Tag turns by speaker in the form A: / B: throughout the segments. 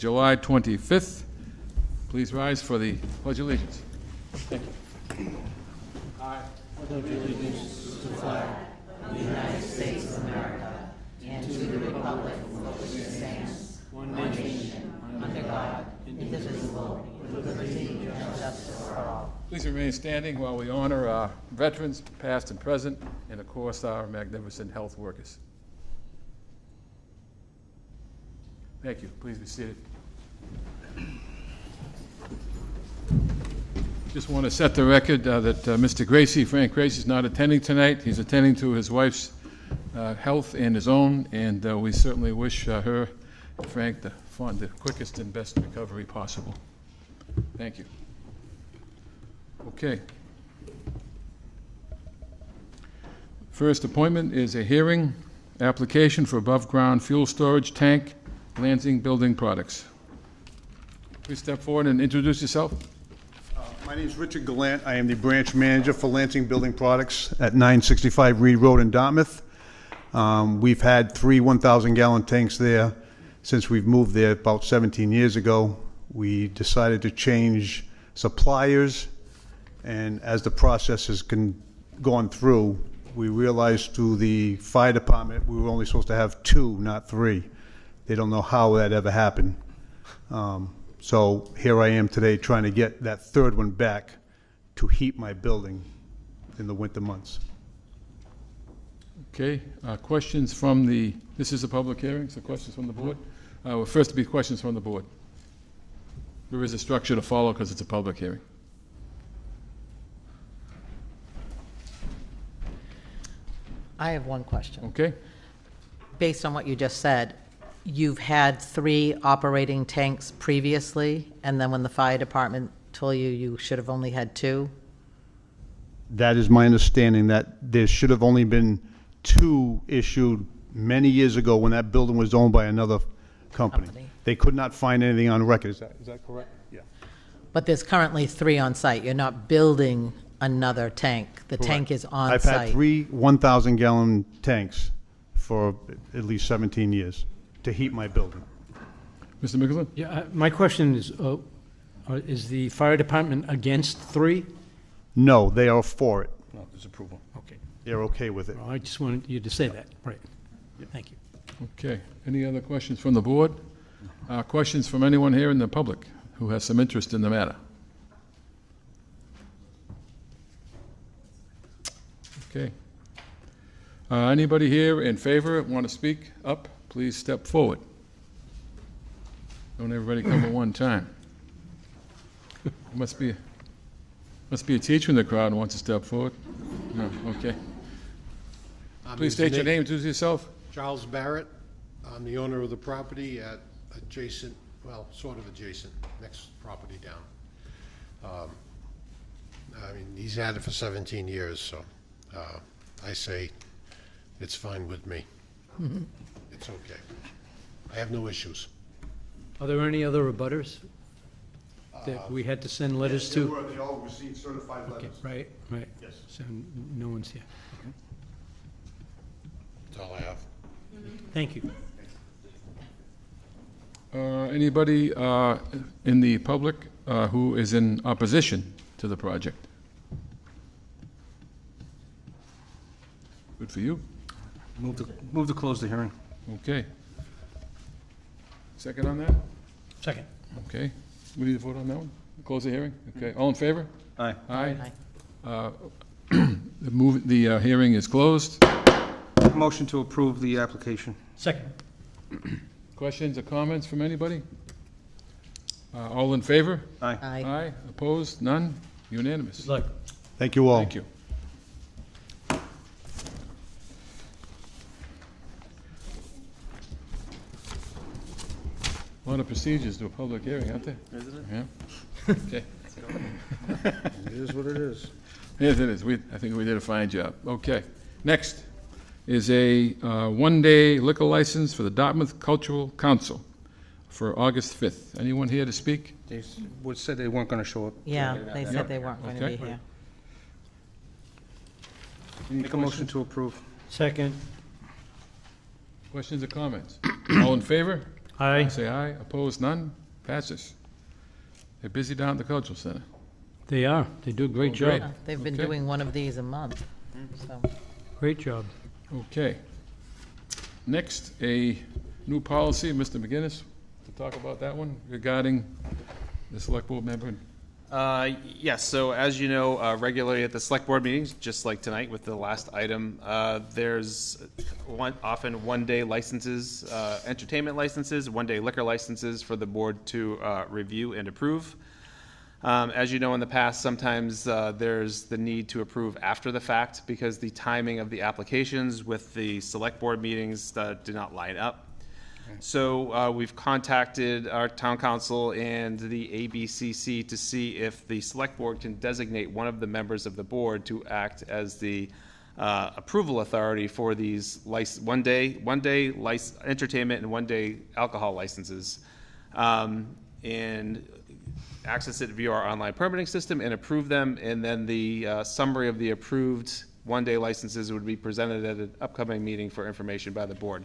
A: July 25th. Please rise for the Pledge of Allegiance. Thank you.
B: I pledge allegiance to the flag of the United States of America and to the republic for which it stands, one nation, under God, indivisible, with liberty and justice for all.
A: Please remain standing while we honor our veterans, past and present, and of course our magnificent health workers. Thank you. Please be seated. Just want to set the record that Mr. Gracie, Frank Gracie, is not attending tonight. He's attending to his wife's health and his own, and we certainly wish her and Frank the quickest and best recovery possible. Thank you. Okay. First appointment is a hearing application for above-ground fuel storage tank, Lansing Building Products. Please step forward and introduce yourself.
C: My name is Richard Gallant. I am the branch manager for Lansing Building Products at 965 Reed Road in Dartmouth. We've had 3 1,000-gallon tanks there since we've moved there about 17 years ago. We decided to change suppliers, and as the process has gone through, we realized through the fire department we were only supposed to have 2, not 3. They don't know how that ever happened. So here I am today trying to get that 3rd one back to heat my building in the winter months.
A: Okay, questions from the, this is a public hearing, so questions from the board. Well, first to be questions from the board. There is a structure to follow because it's a public hearing.
D: I have one question.
A: Okay,
D: Based on what you just said, you've had 3 operating tanks previously, and then when the fire department told you you should have only had 2?
C: That is my understanding, that there should have only been 2 issued many years ago when that building was owned by another company. They could not find anything on record. Is that correct? Yeah.
D: But there's currently 3 on site. You're not building another tank. The tank is on
C: I've
D: site.
C: had 3 1,000-gallon tanks for at least 17 years to heat my building.
A: Mr. Mickelson?
E: Yeah, my question is the fire department against 3?
C: No, they are for it.
A: No, there's approval.
E: Okay.
C: They're okay with it.
E: Well, I just wanted you to say that. Right. Thank you.
A: Okay, any other questions from the board? Questions from anyone here in the public who has some interest in the matter? Okay. Anybody here in favor want to speak up? Please step forward. Don't everybody come at one time. Must be a teacher in the crowd who wants to step forward. No, okay. Please state your name, introduce yourself.
F: Charles Barrett. I'm the owner of the property at adjacent, well, sort of adjacent, next property down. I mean, he's had it for 17 years, so I say it's fine with me. It's okay. I have no issues.
E: Are there any other abutters that we had to send letters
C: Yes,
E: to?
C: They all received certified
E: Okay,
C: letters.
E: right.
C: Yes.
E: So no one's here. Okay.
F: That's all I have.
E: Thank you.
A: Anybody in the public who is in opposition to the project? Good for you.
G: Move to close the hearing.
A: Okay. Second on that?
E: Second.
A: Okay. We need to vote on that one? Close the hearing? Okay. All in favor?
G: Aye.
A: Aye. The hearing is closed.
G: Motion to approve the application.
E: Second.
A: Questions or comments from anybody? All in favor?
G: Aye.
D: Aye.
A: Aye. Opposed? None? Unanimous.
E: Good luck.
C: Thank you all.
A: Thank you. A lot of procedures to a public hearing, aren't there?
G: Isn't it?
A: Yeah. Okay.
G: It is what it is.
A: Yes, it is. I think we did a fine job. Okay. Next is a one-day liquor license for the Dartmouth Cultural Council for August 5th. Anyone here to speak?
G: They said they weren't going to show up.
D: Yeah, they said they weren't going to
A: Okay.
D: be here.
G: Make a motion to approve.
E: Second.
A: Questions or comments? All in favor?
E: Aye.
A: Say aye. Opposed, none. Passes. They're busy down at the Cultural Center.
E: They are. They do a great
A: Oh, great.
E: job.
D: They've been
A: Okay.
D: doing one of these a month, so.
E: Great job.
A: Okay. Next, a new policy, Mr. McGinnis, to talk about that one regarding the select board member.
H: Yes, so as you know, regularly at the select board meetings, just like tonight with the last item, there's often one-day licenses, entertainment licenses, one-day liquor licenses for the board to review and approve. As you know, in the past, sometimes there's the need to approve after the fact because the timing of the applications with the select board meetings do not line up. So we've contacted our town council and the ABCC to see if the select board can designate one of the members of the board to act as the approval authority for these one-day entertainment and one-day alcohol licenses, and access it via our online permitting system and approve them. And then the summary of the approved one-day licenses would be presented at an upcoming meeting for information by the board.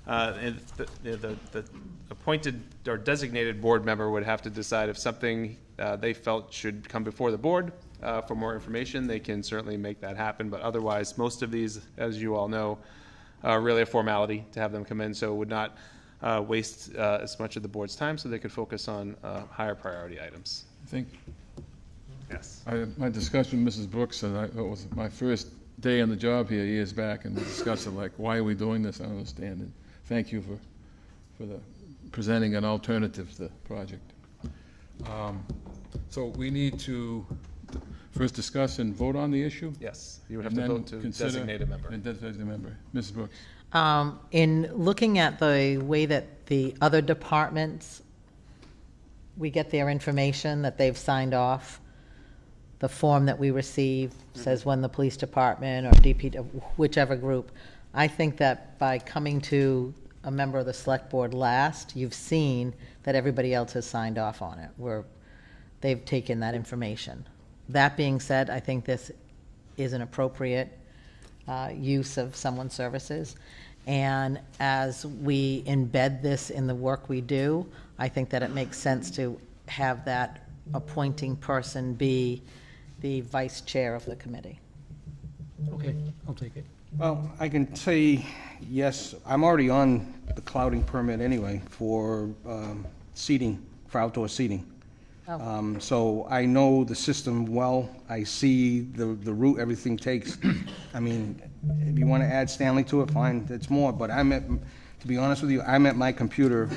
H: And the appointed or designated board member would have to decide if something they felt should come before the board for more information. They can certainly make that happen, but otherwise, most of these, as you all know, are really a formality to have them come in, so it would not waste as much of the board's time, so they could focus on higher priority items.
A: I think
H: Yes.
A: my discussion with Mrs. Brooks, and it was my first day on the job here years back, and we discussed it like, why are we doing this? I don't understand it. Thank you for the presenting an alternative to the project. So we need to first discuss and vote on the issue?
H: Yes, you would have
A: And
H: to
A: then
H: vote to
A: consider-
H: designate a member.
A: And designate a member. Mrs. Brooks?
D: In looking at the way that the other departments, we get their information that they've signed off, the form that we receive says when the police department or DP, whichever group, I think that by coming to a member of the select board last, you've seen that everybody else has signed off on it, where they've taken that information. That being said, I think this is an appropriate use of someone's services. And as we embed this in the work we do, I think that it makes sense to have that appointing person be the vice chair of the committee.
E: Okay, I'll take it.
G: Well, I can say, yes, I'm already on the clouding permit anyway for seating, for outdoor seating.
D: Oh.
G: So I know the system well. I see the route everything takes. I mean, if you want to add Stanley to it, fine, it's more. But to be honest with you, I'm at my computer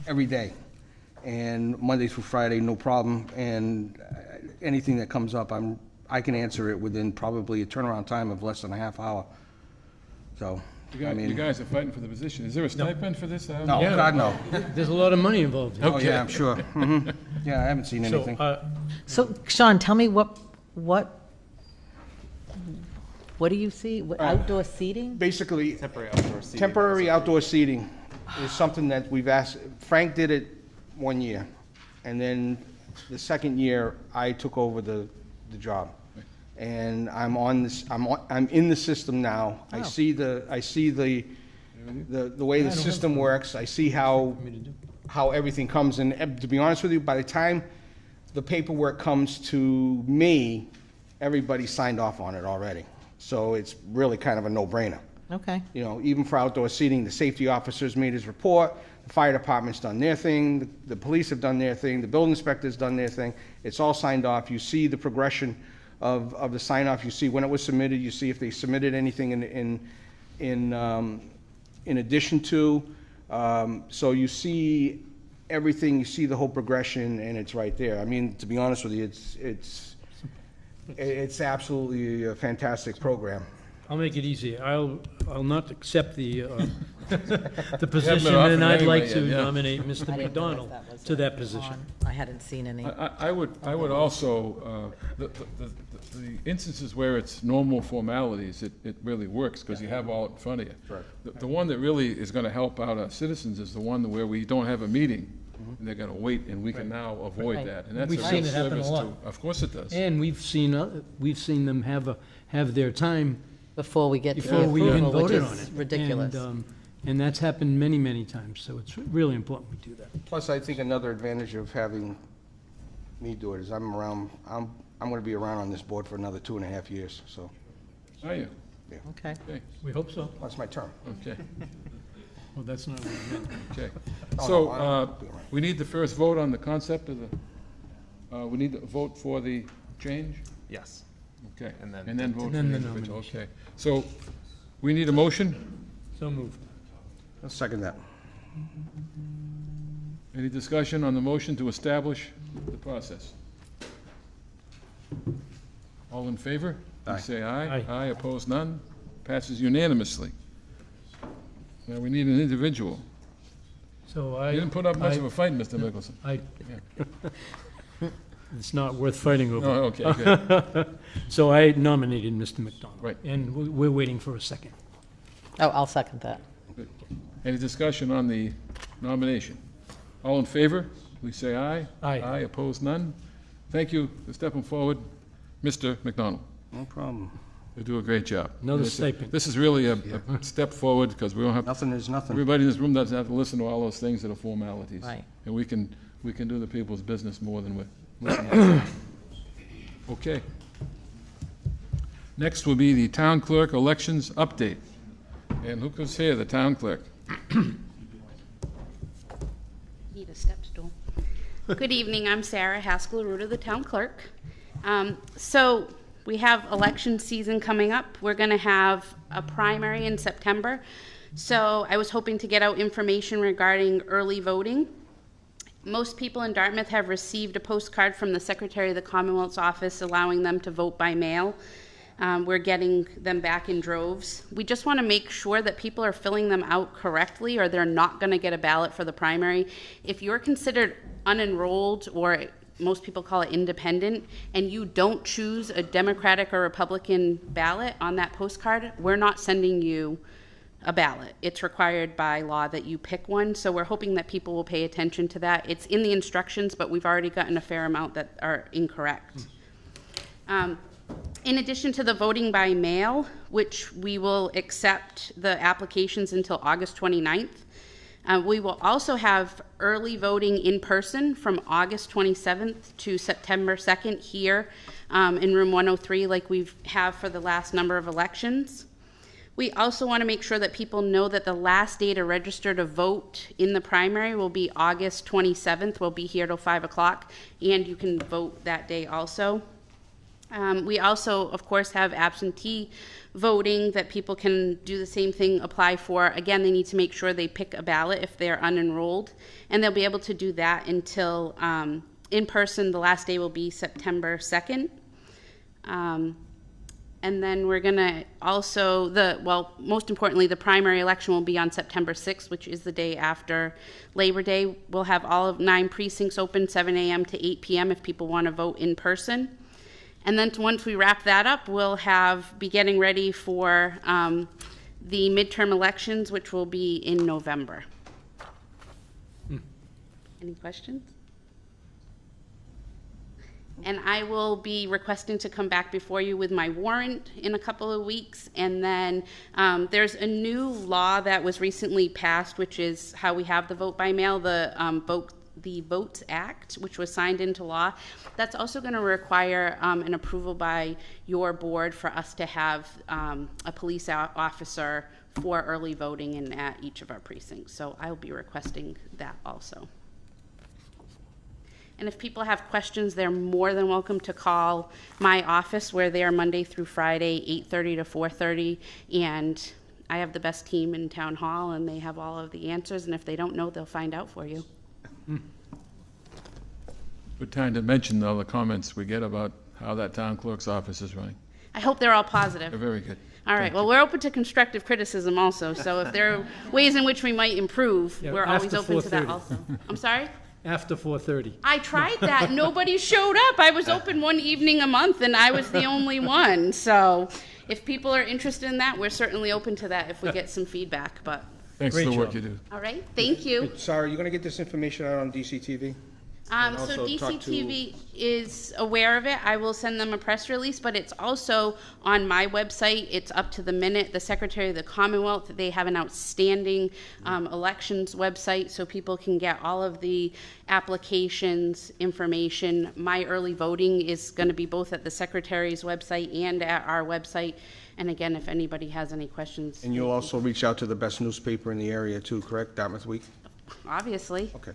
G: every day. And Monday through Friday, no problem. And anything that comes up, I can answer it within probably a turnaround time of less than a half hour. So,
A: You guys are fighting for the position. Is there a stipend for this?
G: no,
E: Yeah.
G: God, no.
E: There's a lot of money involved here.
G: Oh, yeah, I'm sure. Mhm. Yeah, I haven't seen
E: So,
G: anything.
D: So, Sean, tell me what do you see? Outdoor seating?
G: Basically,
H: Temporary outdoor seating.
G: temporary outdoor seating is something that we've asked, Frank did it one year, and then the second year, I took over the job. And I'm on this, I'm in the system now. I
D: Oh.
G: see the way the system works. I see how everything comes in. To be honest with you, by the time the paperwork comes to me, everybody signed off on it already. So it's really kind of a no-brainer.
D: Okay.
G: You know, even for outdoor seating, the safety officer's made his report, the fire department's done their thing, the police have done their thing, the building inspector's done their thing. It's all signed off. You see the progression of the sign-off. You see when it was submitted. You see if they submitted anything in addition to. So you see everything. You see the whole progression, and it's right there. I mean, to be honest with you, it's absolutely a fantastic program.
E: I'll make it easy. I'll not accept the position,
A: offered
E: and I'd
A: anyway
E: like to
A: yet, yeah.
E: nominate Mr.
D: I didn't realize
E: McDonald
D: that was
E: to that position.
D: on. I hadn't seen any.
A: I would also, the instances where it's normal formalities, it really works, because you have all in front of you. The one that really is gonna help out our citizens is the one where we don't have a meeting, and they're gonna wait, and we can now avoid
D: Right.
A: that. And that's
E: We've
A: a
E: seen
A: real
E: it happen a
A: service
E: lot.
A: to, of course it does.
E: And we've seen them have their time
D: Before we get to the
E: before we even
D: approval, which
E: voted on
D: is
E: it.
D: ridiculous.
E: And, And that's happened many, many times, so it's really important we do that.
G: Plus, I think another advantage of having me do it is I'm gonna be around on this board for another 2.5 years, so
A: Are you?
D: Okay.
A: Okay,
E: We hope so.
G: that's my term.
A: okay,
E: Well, that's not what I meant.
A: okay.
G: Oh,
A: So,
G: no, I'll be around.
A: we need the first vote on the concept of the, we need to vote for the change?
H: Yes.
A: Okay.
H: And then-
A: And then vote for
E: then
A: the
E: the
A: individual,
E: nomination.
A: okay. So, we need a motion?
E: So moved.
G: I'll second that.
A: Any discussion on the motion to establish the process? All in favor?
C: Aye.
A: Please say aye.
E: Aye.
A: Aye, opposed, none. Passes unanimously. Now, we need an individual.
E: So I.
A: You didn't put up much
E: I-
A: of a fight, Mr. Mickelson.
E: It's not worth fighting over.
A: Oh, okay, good.
E: So I nominated Mr. McDonald.
A: Right.
E: And we're waiting for a second.
D: Oh, I'll second that.
A: Good. Any discussion on the nomination? All in favor, please say aye.
E: Aye.
A: Aye, opposed, none. Thank you for stepping forward, Mr. McDonald.
G: No problem.
A: You do a great job.
E: Another
A: And it's a-
E: stipend.
A: This is really a step forward, because we don't have,
G: Nothing is nothing.
A: everybody in this room doesn't have to listen to all those things that are formalities.
D: Right.
A: And we can do the people's business more than we're listening to. Okay. Next will be the town clerk elections update. And look who's here, the town clerk.
I: Need a step stool. Good evening, I'm Sarah Haskell, Root of the Town Clerk. So we have election season coming up. We're going to have a primary in September. So I was hoping to get out information regarding early voting. Most people in Dartmouth have received a postcard from the Secretary of the Commonwealth's office allowing them to vote by mail. We're getting them back in droves. We just want to make sure that people are filling them out correctly, or they're not going to get a ballot for the primary. If you're considered unenrolled, or most people call it independent, and you don't choose a Democratic or Republican ballot on that postcard, we're not sending you a ballot. It's required by law that you pick one, so we're hoping that people will pay attention to that. It's in the instructions, but we've already gotten a fair amount that are incorrect. In addition to the voting by mail, which we will accept the applications until August 29th, we will also have early voting in person from August 27th to September 2nd here in room 103, like we have for the last number of elections. We also want to make sure that people know that the last day to register to vote in the primary will be August 27th. We'll be here till 5 o'clock, and you can vote that day also. We also, of course, have absentee voting that people can do the same thing, apply for. Again, they need to make sure they pick a ballot if they're unenrolled, and they'll be able to do that until in person. The last day will be September 2nd. And then we're going to also, most importantly, the primary election will be on September 6th, which is the day after Labor Day. We'll have all of 9 precincts open, 7 a.m. to 8 p.m. if people want to vote in person. And then once we wrap that up, we'll be getting ready for the midterm elections, which will be in November. Any questions? And I will be requesting to come back before you with my warrant in a couple of weeks. And then there's a new law that was recently passed, which is how we have the vote by mail, the Votes Act, which was signed into law. That's also going to require an approval by your board for us to have a police officer for early voting and at each of our precincts. So I'll be requesting that also. And if people have questions, they're more than welcome to call my office. We're there Monday through Friday, 8:30 to 4:30, and I have the best team in town hall, and they have all of the answers, and if they don't know, they'll find out for you.
A: Good time to mention, though, the comments we get about how that town clerk's office is running.
I: I hope they're all positive.
A: They're very good.
I: All right, well, we're open to constructive criticism also, so if there are ways in which we might improve,
E: Yeah,
I: we're always
E: after
I: open to that
E: 4:30.
I: also. I'm sorry?
E: After 4:30.
I: I tried that. Nobody showed up. I was open one evening a month, and I was the only one. So if people are interested in that, we're certainly open to that if we get some feedback. But
A: Thanks for
E: Great
A: the work
E: job.
A: you do.
I: all right, thank you.
G: Sarah, you gonna get this information out on DCTV?
I: So
G: also talk to-
I: DCTV is aware of it. I will send them a press release, but it's also on my website. It's up to the minute. The Secretary of the Commonwealth, they have an outstanding elections website, so people can get all of the applications, information. My early voting is going to be both at the Secretary's website and at our website. And again, if anybody has any questions.
G: And you'll also reach out to the best newspaper in the area too, correct? Dartmouth Week?
I: Obviously.
G: Okay.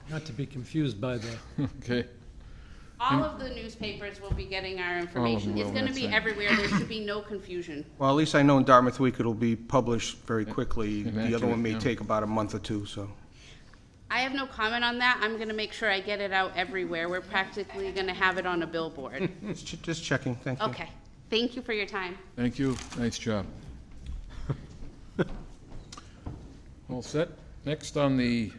E: Not to be confused by the,
A: Okay.
I: All of the newspapers will be getting our information. It's
A: will,
I: going to
A: that's
I: be
A: right.
I: everywhere. There should be no confusion.
G: Well, at least I know in Dartmouth Week it'll be published very quickly.
A: and
G: The other
A: accurate,
G: one may
A: yeah.
G: take about a month or two, so.
I: I have no comment on that. I'm going to make sure I get it out everywhere. We're practically going to have it on a billboard.
G: Just checking, thank you.
I: Okay. Thank you for your time.
A: Thank you. Nice job. All set. Next on the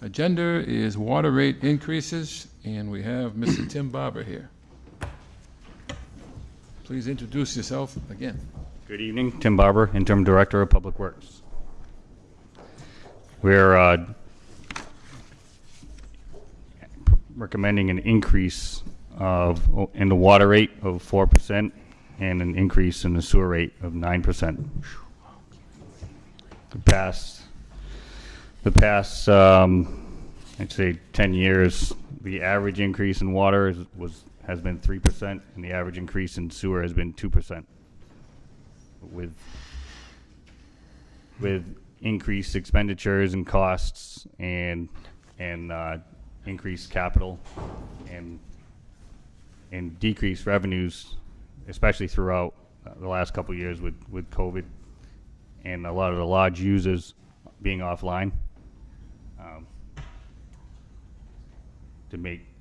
A: agenda is water rate increases, and we have Mr. Tim Barber here. Please introduce yourself again.
J: Good evening, Tim Barber, Interim Director of Public Works. We're recommending an increase in the water rate of 4% and an increase in the sewer rate of 9%. The past, I'd say 10 years, the average increase in water has been 3%, and the average increase in sewer has been 2%. With increased expenditures and costs and increased capital and decreased revenues, especially throughout the last couple of years with COVID and a lot of the large users being offline,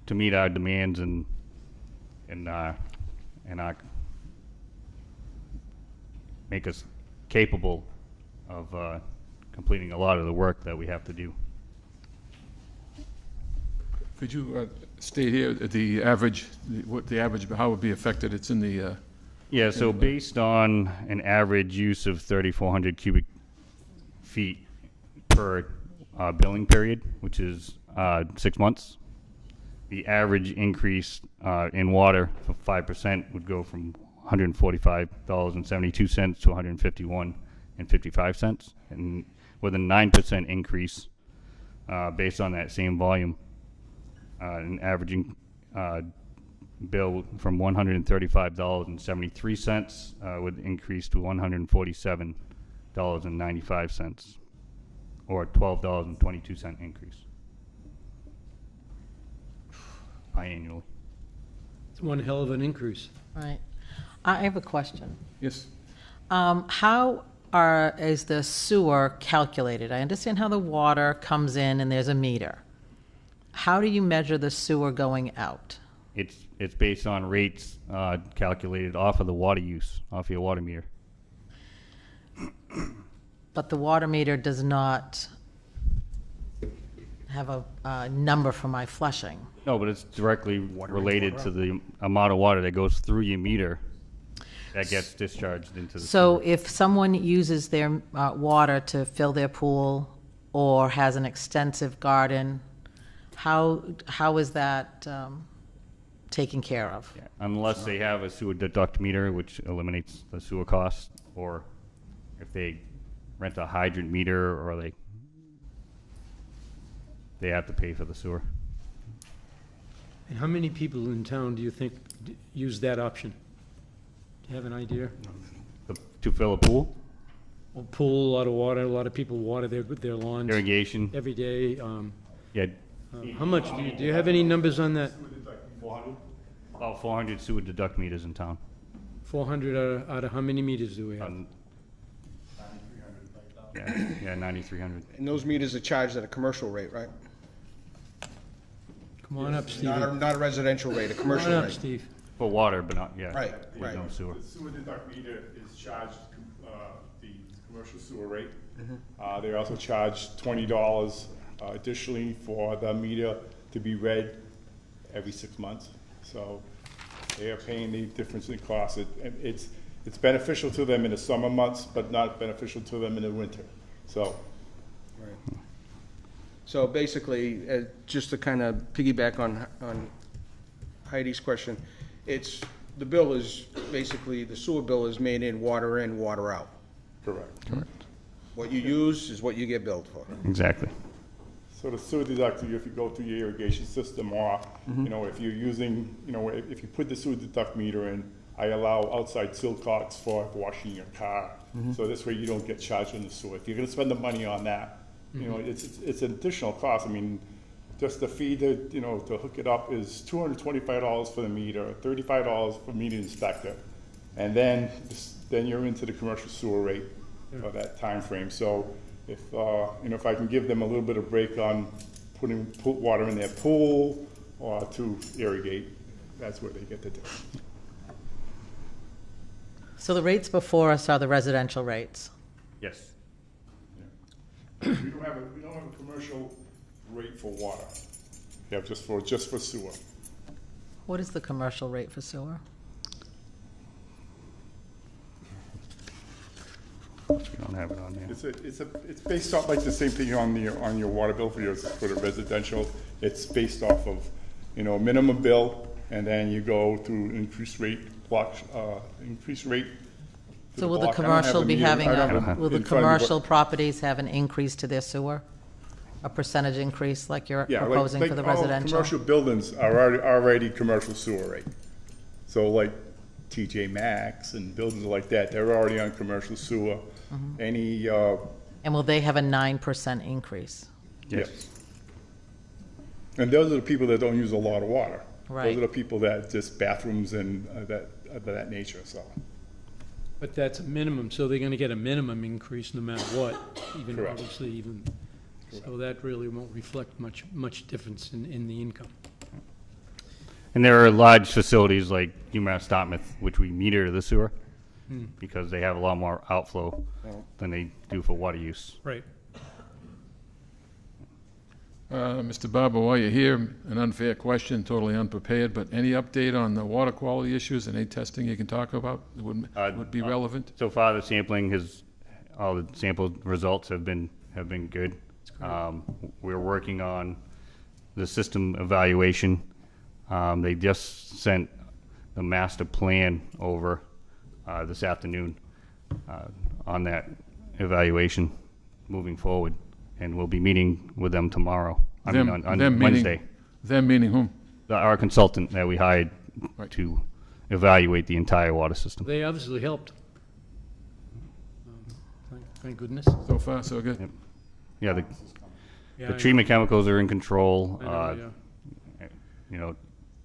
J: to meet our demands and make us capable of completing a lot of the work that we have to do.
A: Could you state here the average, what the average, how it would be affected? It's in the,
J: Yeah, so based on an average use of 3,400 cubic feet per billing period, which is 6 months, the average increase in water for 5% would go from $145.72 to $151.55, and with a 9% increase based on that same volume, an averaging bill from $135.73 would increase to $147.95, or $12.22 increase biannually.
E: it's one hell of an increase.
D: Right. I have a question.
A: yes,
D: How is the sewer calculated? I understand how the water comes in and there's a meter. How do you measure the sewer going out?
J: It's based on rates calculated off of the water use, off your water meter.
D: But the water meter does not have a number for my flushing.
J: No, but it's directly related to the amount of water that goes through your meter that gets discharged into the
D: So
J: sewer.
D: if someone uses their water to fill their pool or has an extensive garden, how is that taken care of?
J: Yeah, unless they have a sewer deduct meter, which eliminates the sewer cost, or if they rent a hydrant meter, or they have to pay for the sewer.
E: And how many people in town do you think use that option? Do you have an idea?
J: To fill a pool,
E: A pool, a lot of water, a lot of people water their lawns
J: irrigation,
E: every day.
J: yeah,
E: How much, do you have any numbers on that?
J: about 400 sewer deduct meters in town.
E: 400 out of how many meters do we have?
J: Yeah, 9,300.
G: And those meters are charged at a commercial rate, right?
E: Come on up, Steve.
G: Not a residential rate, a
E: Come
G: commercial
E: on up,
G: rate.
E: Steve.
J: For water, but not, yeah.
G: Right,
J: with
G: right.
J: no sewer.
K: The sewer deduct meter is charged the commercial sewer rate. They also charge $20 additionally for the meter to be read every 6 months. So they are paying the difference in cost. It's beneficial to them in the summer months, but not beneficial to them in the winter. So
G: So basically, just to kind of piggyback on Heidi's question, the bill is, basically, the sewer bill is made in, water out.
K: Correct.
G: What you use is what you get billed for.
J: Exactly.
K: So the sewer deductor, if you go through your irrigation system, or, you know, if you're using, you know, if you put the sewer deduct meter in, I allow outside silcox for washing your car. So this way you don't get charged on the sewer. If you're gonna spend the money on that, you know, it's an additional cost. I mean, just the fee to, you know, to hook it up is $225 for the meter, $35 for meter inspector. And then you're into the commercial sewer rate for that time frame. So if, you know, if I can give them a little bit of break on putting water in their pool or to irrigate, that's where they get to do it.
D: So the rates before us are the residential rates.
J: Yes.
K: We don't have a commercial rate for water. We have just for sewer.
D: What is the commercial rate for sewer?
J: We don't have it on there.
K: It's based off like the same thing on your water bill for the residential. It's based off of, you know, minimum bill, and then you go through increased rate increased rate.
D: So will the commercial be having, will the
K: in front of me,
D: commercial properties have an increase to their sewer? A percentage increase like you're
K: Yeah,
D: proposing for the
K: all
D: residential?
K: commercial buildings are already commercial sewer rate. So like TJ Maxx and buildings like that, they're already on commercial sewer. Any,
D: And will they have a 9% increase?
K: yes. And those are the people that don't use a lot of water.
D: Right.
K: Those are the people that just bathrooms and that nature, so.
E: But that's a minimum, so they're gonna get a minimum increase no matter what, even
K: Correct.
E: obviously even, so that really won't reflect much difference in the income.
J: And there are large facilities like UMass Dartmouth, which we meter the sewer because they have a lot more outflow than they do for water use.
E: Right.
A: Mr. Barber, while you're here, an unfair question, totally unprepared, but any update on the water quality issues and any testing you can talk about that would be relevant?
J: So far, the sampling all the sample results have been good. We're working on the system evaluation. They just sent the master plan over this afternoon on that evaluation moving forward, and we'll be meeting with them tomorrow. On Wednesday.
A: Them meaning whom?
J: Our consultant that we hired to evaluate the entire water system.
E: They obviously helped. Thank goodness.
A: So far, so good.
J: Yep. Yeah,
E: Yeah,
J: the
E: I
J: treatment chemicals are in control.
E: know, I know,
J: You know,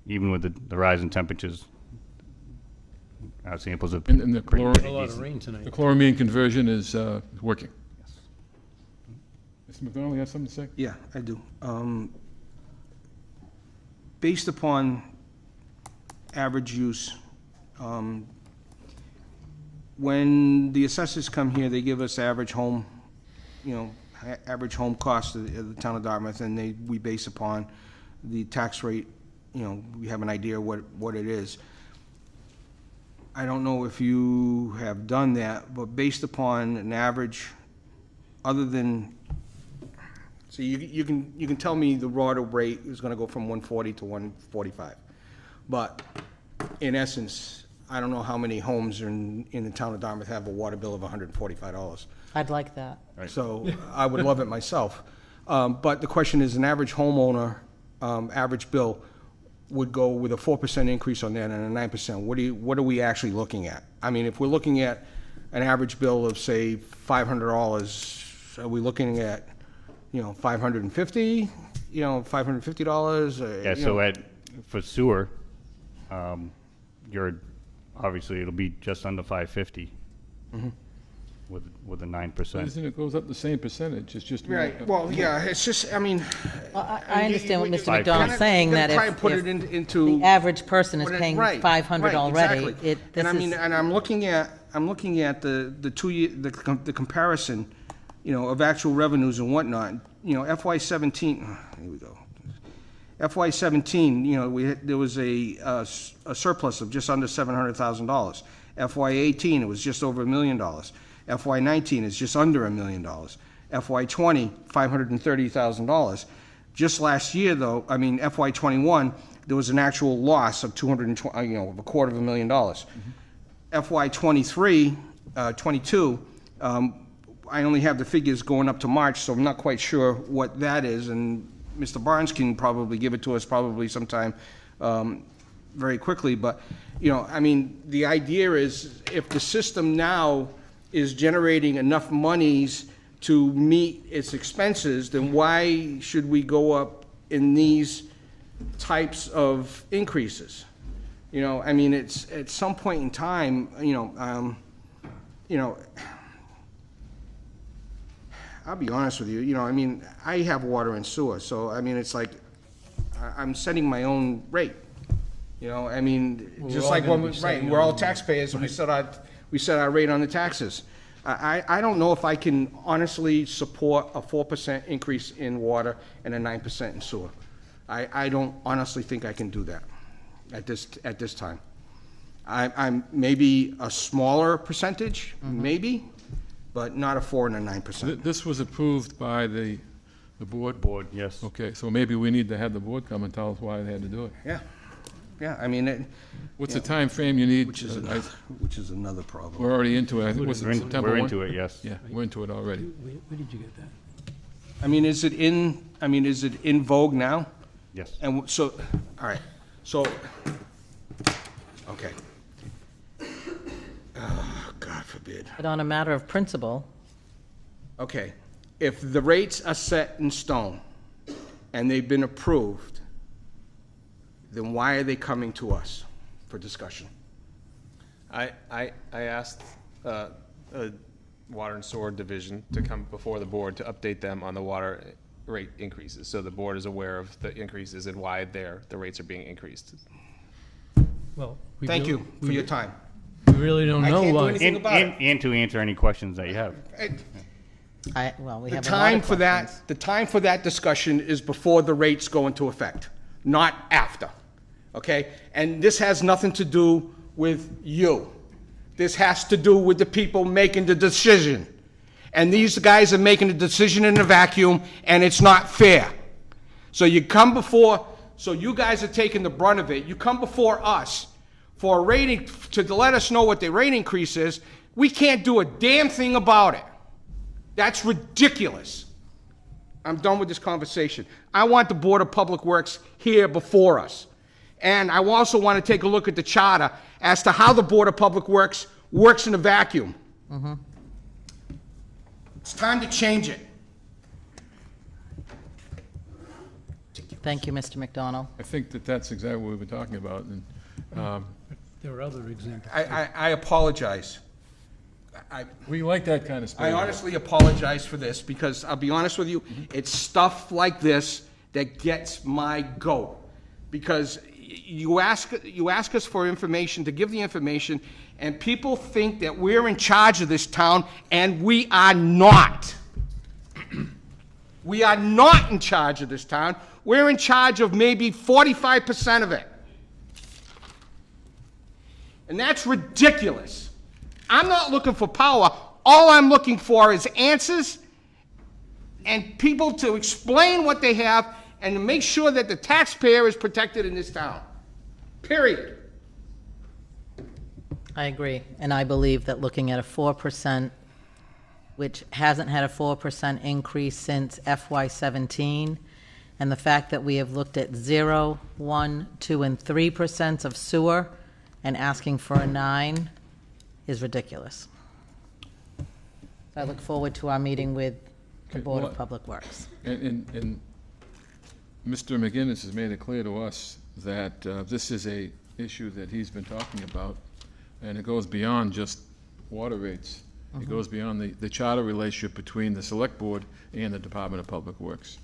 J: even with the rise in temperatures, our samples have
A: And the
E: yeah. A lot of rain
A: the
E: tonight.
A: chloramine conversion is working. Mr. McDonald, you have something to say?
G: Yeah, I do. Based upon average use, when the assessors come here, they give us average home, average home cost of the town of Dartmouth, and we base upon the tax rate, we have an idea what it is. I don't know if you have done that, but based upon an average, other than, so you can tell me the water rate is gonna go from 140 to 145. But in essence, I don't know how many homes in the town of Dartmouth have a water bill of $145.
D: I'd like that.
G: So I would love it myself. But the question is, an average homeowner, average bill would go with a 4% increase on that and a 9%. What are we actually looking at? I mean, if we're looking at an average bill of, say, $500, are we looking at, $550? $550?
J: Yeah, so for sewer, obviously it'll be just under 550 with a 9%.
A: Isn't it goes up the same percentage? It's just.
G: Right, well, yeah, it's just, I mean.
D: Well, I understand what Mr.
J: Five
D: McDonald's
J: feet.
D: saying, that
G: Try and
D: if
G: put it into.
D: the average person is
G: Put it-
D: paying
G: right,
D: 500
G: right,
D: already,
G: exactly.
D: this
G: And I mean,
D: is,
G: and I'm looking at the 2 year, the comparison, of actual revenues and whatnot. FY '17, here we go. FY '17, there was a surplus of just under $700,000. FY '18, it was just over $1 million. FY '19 is just under $1 million. FY '20, $530,000. Just last year, though, I mean, FY '21, there was an actual loss of $220, of $250,000. FY '23, 22, I only have the figures going up to March, so I'm not quite sure what that is, and Mr. Barnes can probably give it to us probably sometime very quickly, but, I mean, the idea is if the system now is generating enough monies to meet its expenses, then why should we go up in these types of increases? I mean, it's at some point in time, I'll be honest with you, I mean, I have water and sewer, so, I mean, it's like, I'm setting my own rate. I mean, just like when we're all taxpayers, and we set our rate on the taxes. I don't know if I can honestly support a 4% increase in water and a 9% in sewer. I don't honestly think I can do that at this time. I'm maybe a smaller percentage, maybe, but not a 4 and a 9%.
A: This was approved by the board?
J: Board, yes.
A: Okay, so maybe we need to have the board come and tell us why they had to do it.
G: Yeah, I mean,
A: What's the time frame you need?
G: which is another problem.
A: We're already into it. I think, was it September 1?
J: We're into it, yes.
A: Yeah, we're into it already.
E: Where did you get that?
G: I mean, is it in vogue now?
J: Yes.
G: And so, all right, so, okay. Oh, God forbid.
D: But on a matter of principle,
G: Okay, if the rates are set in stone and they've been approved, then why are they coming to us for discussion?
H: I asked Water and Sewer Division to come before the board to update them on the water rate increases, so the board is aware of the increases and why the rates are being increased.
E: Well,
G: Thank you for your time.
E: We really don't
G: I
E: know
G: can't do
E: why.
G: anything about it.
J: And to answer any questions that you have.
D: we
G: The
D: have a lot of
G: time for
D: questions.
G: that, the time for that discussion is before the rates go into effect, not after, okay? And this has nothing to do with you. This has to do with the people making the decision. And these guys are making a decision in a vacuum, and it's not fair. So you come before, so you guys are taking the brunt of it. You come before us for a rating, to let us know what the rate increase is. We can't do a damn thing about it. That's ridiculous. I'm done with this conversation. I want the Board of Public Works here before us. And I also want to take a look at the charter as to how the Board of Public Works works in a vacuum. It's time to change it.
D: Thank you, Mr. McDonald.
A: I think that's exactly what we've been talking about. And
E: There are other examples.
G: I apologize.
A: we like that kind of
G: I
A: spirit.
G: honestly apologize for this, because I'll be honest with you, it's stuff like this that gets my goat. Because you ask us for information, to give the information, and people think that we're in charge of this town, and we are not. We are not in charge of this town. We're in charge of maybe 45% of it. And that's ridiculous. I'm not looking for power. All I'm looking for is answers and people to explain what they have and to make sure that the taxpayer is protected in this town. Period.
D: I agree, and I believe that looking at a 4%, which hasn't had a 4% increase since FY17, and the fact that we have looked at 0, 1, 2, and 3% of sewer and asking for a 9 is ridiculous. I look forward to our meeting with the
A: Okay,
D: Board
A: well,
D: of Public Works.
A: And Mr. McGinnis has made it clear to us that this is a issue that he's been talking about, and it goes beyond just water rates. It goes beyond the charter relationship between the Select Board and the Department of Public Works.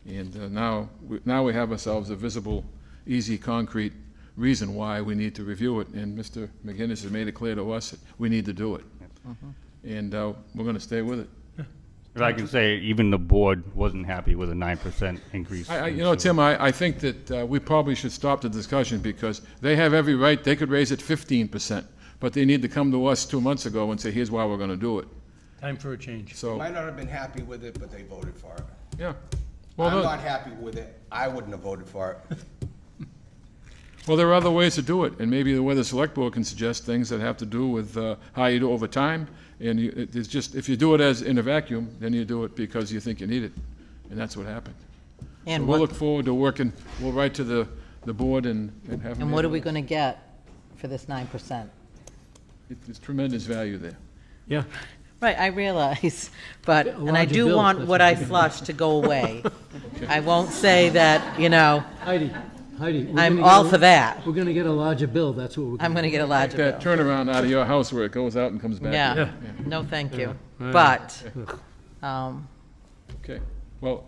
A: And now we have ourselves a visible, easy, concrete reason why we need to review it, and Mr. McGinnis has made it clear to us that we need to do it. And we're going to stay with it.
J: But I can say even the board wasn't happy with a 9% increase.
A: You know, Tim, I think that we probably should stop the discussion, because they have every right. They could raise it 15%, but they need to come to us 2 months ago and say, here's why we're going to do it.
E: Time for a change.
A: So,
G: Might not have been happy with it, but they voted for it.
A: yeah. Well,
G: I'm
A: no-
G: not happy with it. I wouldn't have voted for it.
A: Well, there are other ways to do it, and maybe the way the select board can suggest things that have to do with how you do over time. And it's just, if you do it as in a vacuum, then you do it because you think you need it, and that's what happened.
D: And
A: So we'll
D: what,
A: look forward to working, we'll write to the board and have them.
D: and what are we going to get for this 9%?
A: There's tremendous value there.
E: Yeah.
D: Right, I realize, but,
E: A
D: and I
E: larger
D: do
E: bill,
D: want
E: that's
D: what
E: what
D: I
E: you get.
D: flushed to go away. I won't say that, you know,
E: Heidi, we're
D: I'm
E: gonna
D: all
E: get a-
D: for that.
E: We're gonna get a larger bill, that's what we're
D: I'm going to get a larger
A: That
D: bill.
A: turnaround out of your house where it goes out and comes back.
D: Yeah,
A: in.
D: no, thank you.
E: Yeah.
D: But,
A: Okay. Well,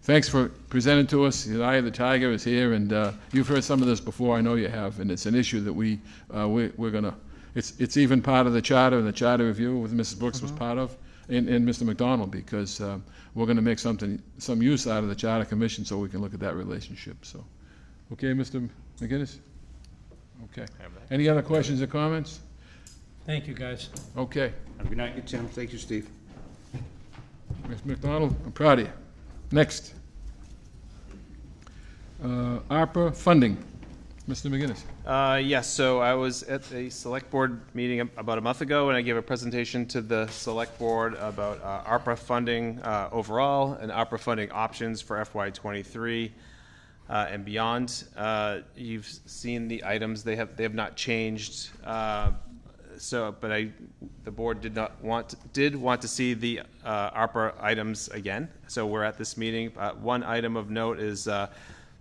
A: thanks for presenting to us. The Eye of the Tiger is here, and you've heard some of this before, I know you have, and it's an issue that we're going to, it's even part of the charter, and the charter review with Mrs. Brooks was part of, and Mr. McDonald, because we're going to make some use out of the Charter Commission so we can look at that relationship, so. Okay, Mr. McGinnis? Okay. Any other questions or comments?
E: Thank you, guys.
A: Okay.
J: Have a good night.
G: Thank you, Tim. Thank you, Steve.
A: Mr. McDonald, I'm proud of you. Next. ARPA funding. Mr. McGinnis.
H: Yes, so I was at a select board meeting about a month ago, and I gave a presentation to the select board about ARPA funding overall and ARPA funding options for FY '23 and beyond. You've seen the items; they have not changed. But the board did want to see the ARPA items again. So we're at this meeting. One item of note is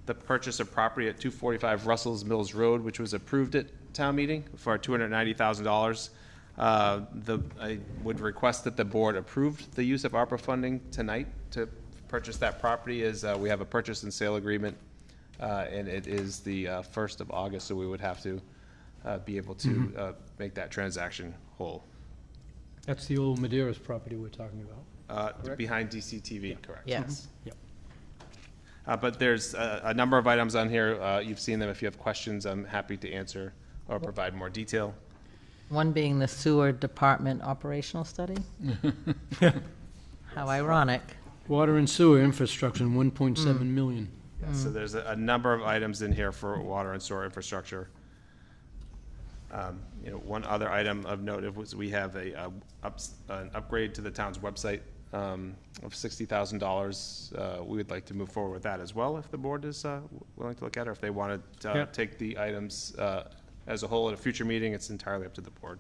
H: the purchase of property at 245 Russell's Mills Road, which was approved at town meeting for $290,000. I would request that the board approved the use of ARPA funding tonight to purchase that property, as we have a purchase and sale agreement, and it is the 1st of August, so we would have to be able to make that transaction whole.
E: That's the old Madeiras property we're talking about.
H: Behind DCTV, correct?
D: yes.
E: Yep.
H: But there's a number of items on here. You've seen them. If you have questions, I'm happy to answer or provide more detail.
D: One being the sewer department operational study? How ironic.
E: Water and sewer infrastructure, 1.7 million.
H: Yeah, so there's a number of items in here for water and sewer infrastructure. One other item of note was we have an upgrade to the town's website of $60,000. We would like to move forward with that as well, if the board is willing to look at it, or if they want to take the items as a whole at a future meeting. It's entirely up to the board.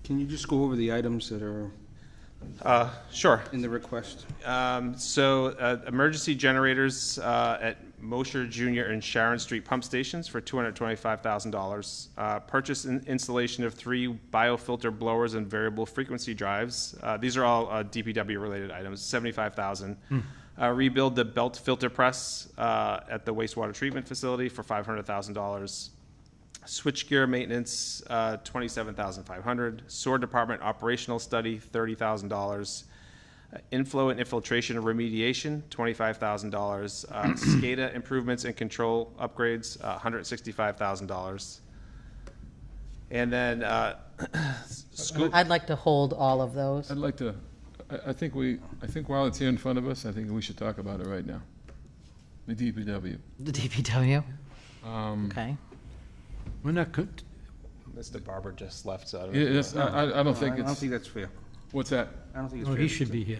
G: Can you just go over the items that are
H: Sure.
G: in the request?
H: Emergency generators at Mosher Junior and Sharon Street pump stations for $225,000. Purchase and installation of 3 biofilter blowers and variable frequency drives. These are all DPW-related items, $75,000. Rebuild the belt filter press at the wastewater treatment facility for $500,000. Switchgear maintenance, $27,500. Sewer department operational study, $30,000. Inflow and infiltration remediation, $25,000. SCADA improvements and control upgrades, $165,000. And then
D: I'd like to hold all of those.
A: I'd like to, I think while it's here in front of us, I think we should talk about it right now. The DPW.
D: The DPW?
A: Um,
D: Okay.
E: We're not,
H: Mr. Barber just left, so I don't know.
A: Yes, I don't think
G: I don't
A: it's,
G: think that's fair.
A: what's that?
G: I don't think it's
E: oh,
G: fair.
E: he should be here.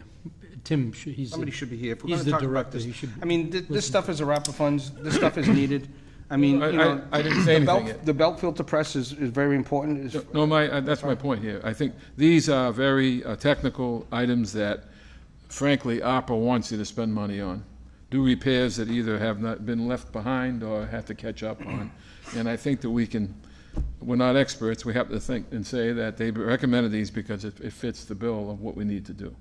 E: Tim, he's,
G: Somebody should be here. If we're
E: he's
G: gonna
E: the
G: talk about
E: director,
G: this,
E: he should
G: I mean, this
E: listen.
G: stuff is ARPA funds, this stuff is needed. I mean, you know.
A: I didn't say
G: the
A: anything yet.
G: The belt filter press is very important.
A: No, that's my point here. I think these are very technical items that, frankly, ARPA wants you to spend money on. Do repairs that either have not been left behind or have to catch up on. And I think that we're not experts, we have to think and say that they recommended these because it fits the bill of what we need to do.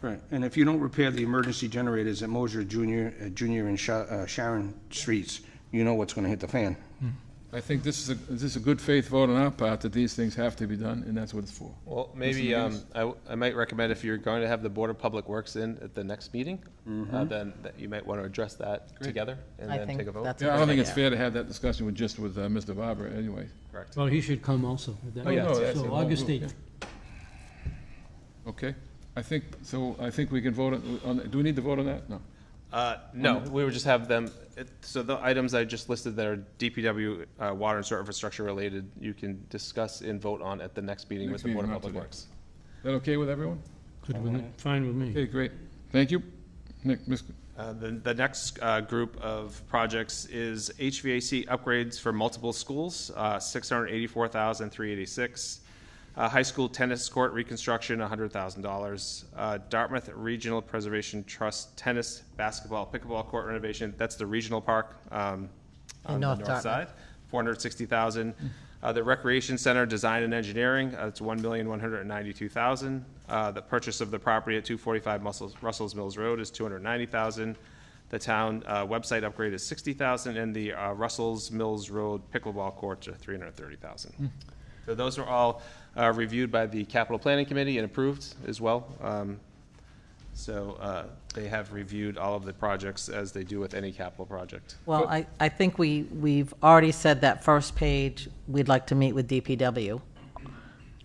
G: Right, and if you don't repair the emergency generators at Mosher Junior and Sharon Streets, you know what's gonna hit the fan.
A: I think this is a good faith vote on our part that these things have to be done, and that's what it's for.
H: Well, maybe I might recommend, if you're going to have the Board of Public Works in at the next meeting, then that you might want to address that together and
D: I
H: then
D: think
H: take a vote.
D: that's a
A: Yeah, I
D: good
A: don't think it's
D: idea.
A: fair to have that discussion with Mr. Barber anyway.
H: Correct.
E: well, he should come also.
A: Oh, yeah, that's it.
E: So August 8th.
A: Okay, I think we can vote on, do we need to vote on that? No.
H: No, we would just have them, so the items I just listed that are DPW, water and sewer infrastructure related, you can discuss and vote on at the next meeting with
A: Next
H: the Board of
A: meeting, not
H: Public
A: today.
H: Works.
A: Is that okay with everyone?
E: Good with me, fine with me.
A: Okay, great. Thank you. Nick, Ms.
H: The next group of projects is HVAC upgrades for multiple schools, $684,386. High school tennis court reconstruction, $100,000. Dartmouth Regional Preservation Trust tennis, basketball, pickleball court renovation. That's the regional park on the
D: North
H: north
D: Dartmouth.
H: side, $460,000. The recreation center design and engineering, it's $1,192,000. The purchase of the property at 245 Russell's Mills Road is $290,000. The town website upgrade is $60,000, and the Russell's Mills Road pickleball courts are $330,000. So those are all reviewed by the Capital Planning Committee and approved as well. So they have reviewed all of the projects as they do with any capital project.
D: Well, I think we've already said that first page, we'd like to meet with DPW.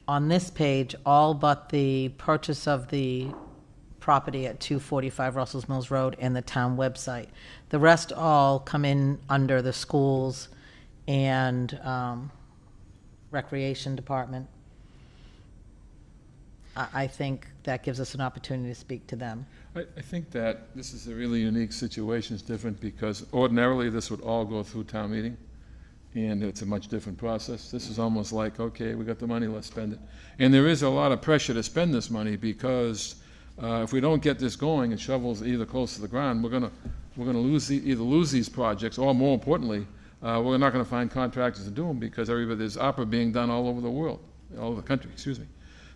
D: On this page, all but the purchase of the property at 245 Russell's Mills Road and the town website. The rest all come in under the schools and recreation department. I think that gives us an opportunity to speak to them.
A: I think that this is a really unique situation. It's different because ordinarily this would all go through town meeting, and it's a much different process. This is almost like, okay, we got the money, let's spend it. And there is a lot of pressure to spend this money because if we don't get this going and shovels either close to the ground, we're gonna either lose these projects, or more importantly, we're not gonna find contractors to do them because there's opera being done all over the world, all over the country, excuse me.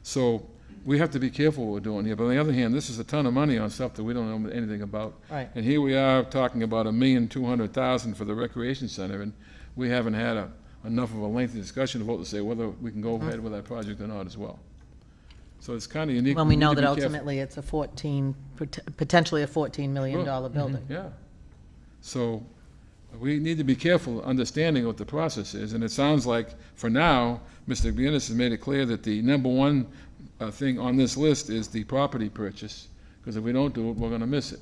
A: So we have to be careful what we're doing here. But on the other hand, this is a ton of money on stuff that we don't know anything about.
D: Right.
A: And here we are talking about $1,200,000 for the recreation center, and we haven't had enough of a lengthy discussion of what to say whether we can go ahead with that project or not as well. So it's kind of unique.
D: When we know
A: need to
D: that
A: be careful.
D: ultimately it's a potentially a $14 million building.
A: Yeah. So we need to be careful understanding what the process is, and it sounds like, for now, Mr. McGinnis has made it clear that the number one thing on this list is the property purchase, because if we don't do it, we're gonna miss it.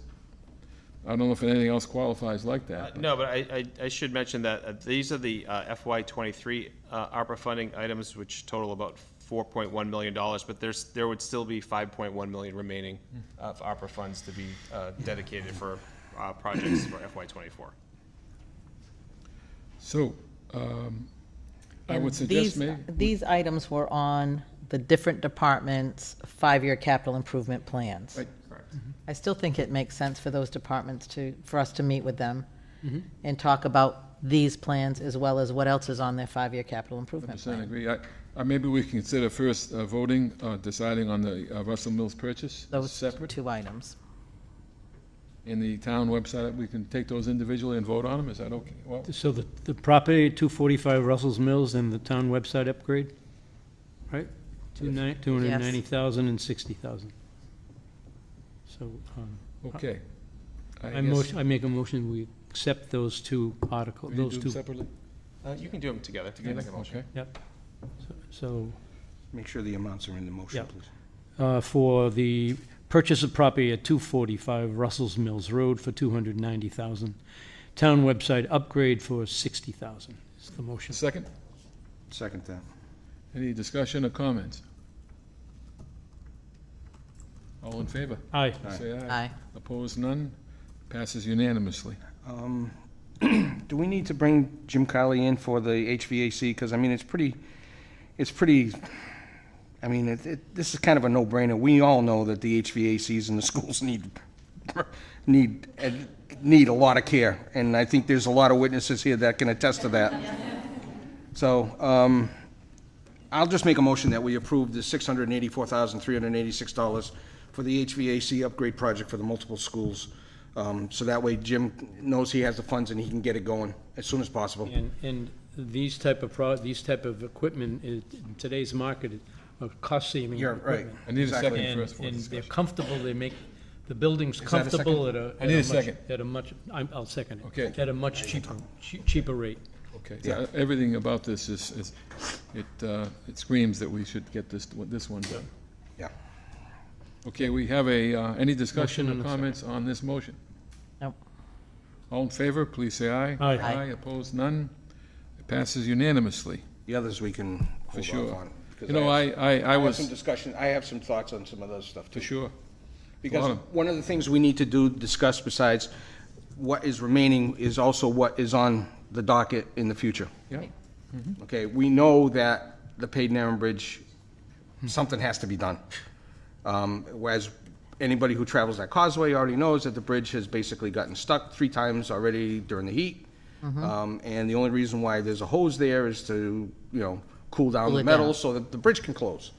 A: I don't know if anything else qualifies like that.
H: No, but I should mention that these are the FY '23 ARPA funding items, which total about $4.1 million, but there would still be $5.1 million remaining of ARPA funds to be dedicated for projects for FY '24.
A: So, I would
D: And
A: suggest maybe.
D: these items were on the different departments' 5-year capital improvement plans.
A: Right.
H: Correct.
D: I still think it makes sense for those departments for us to meet with them and talk about these plans as well as what else is on their 5-year capital improvement
A: 100%
D: plan.
A: agree. Maybe we can consider first voting, deciding on the Russell Mills purchase.
D: Those
A: separate.
D: two items.
A: In the town website, we can take those individually and vote on them. Is that okay? Well,
E: So the property, 245 Russell's Mills, and the town website upgrade, right? 290,000 and 60,000. So,
A: okay.
E: I make a motion, we accept those two articles,
A: We do
E: those
A: them
E: two.
A: separately?
H: You can do them together.
A: Together? Okay.
E: Yep. So,
G: Make sure the amounts are in the motion,
E: Yeah.
G: please.
E: for the purchase of property at 245 Russell's Mills Road for $290,000. Town website upgrade for $60,000 is the motion.
A: Second?
G: Second that.
A: Any discussion or comments? All in favor?
E: Aye.
A: Say aye.
D: Aye.
A: Opposed, none? Passes unanimously.
G: Do we need to bring Jim Kiley in for the HVAC? Because, I mean, it's pretty, I mean, this is kind of a no-brainer. We all know that the HVACs in the schools need a lot of care, and I think there's a lot of witnesses here that can attest to that. So, I'll just make a motion that we approve the $684,386 for the HVAC upgrade project for the multiple schools. So that way Jim knows he has the funds and he can get it going as soon as possible.
E: And these type of equipment, in today's market, are cost-saving
G: You're right.
E: equipment.
A: I need a
G: Exactly.
A: second
E: And
A: first for
E: they're
A: discussion.
E: comfortable, they make the buildings
G: that a second?
E: comfortable at a.
A: I need a second.
E: At a much, I'll second it.
A: Okay.
E: At a much cheaper rate.
A: Okay, so everything about this it screams that we should get this one done.
G: Yeah.
A: Okay, we have any discussion
E: Motion
A: or
E: and a
A: comments on this motion?
D: Nope.
A: All in favor, please say aye.
E: Aye.
A: Aye, opposed, none. It passes unanimously.
G: The others we can hold
A: sure.
G: off on. because
A: You know, I
G: have
A: was,
G: some discussion, I have some thoughts on some of those stuff too.
A: for sure.
G: Because
A: Lot of-
G: one of the things we need to discuss besides what is remaining is also what is on the docket in the future.
A: Yeah,
G: Okay, we know that the Paid Narrow Bridge, something has to be done. Whereas anybody who travels that causeway already knows that the bridge has basically gotten stuck 3 times already during the heat. And the only reason why there's a hose there is to, cool down
D: Cool
G: the
D: it
G: metal
D: down.
G: so that the bridge can close.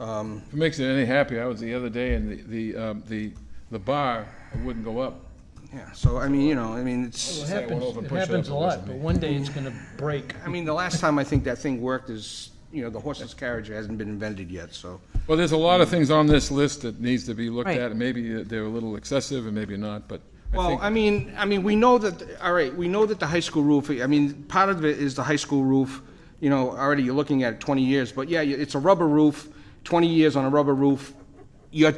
A: if it makes it any happier, I was the other day, and the bar wouldn't go up.
G: Yeah, so I mean, it's,
A: Say I went over and
E: It
A: pushed
E: happens
A: it
E: a
A: up, it
E: lot,
A: wasn't
E: but
A: me.
E: one day it's gonna break.
G: I mean, the last time I think that thing worked is, the horseless carriage hasn't been invented yet, so.
A: Well, there's a lot of things on this list that needs to be looked
D: Right.
A: at, and maybe they're a little excessive, and maybe not, but I
G: Well,
A: think,
G: I mean, we know that, all right, we know that the high school roof, part of it is the high school roof, already you're looking at 20 years, but yeah, it's a rubber roof, 20 years on a rubber roof, you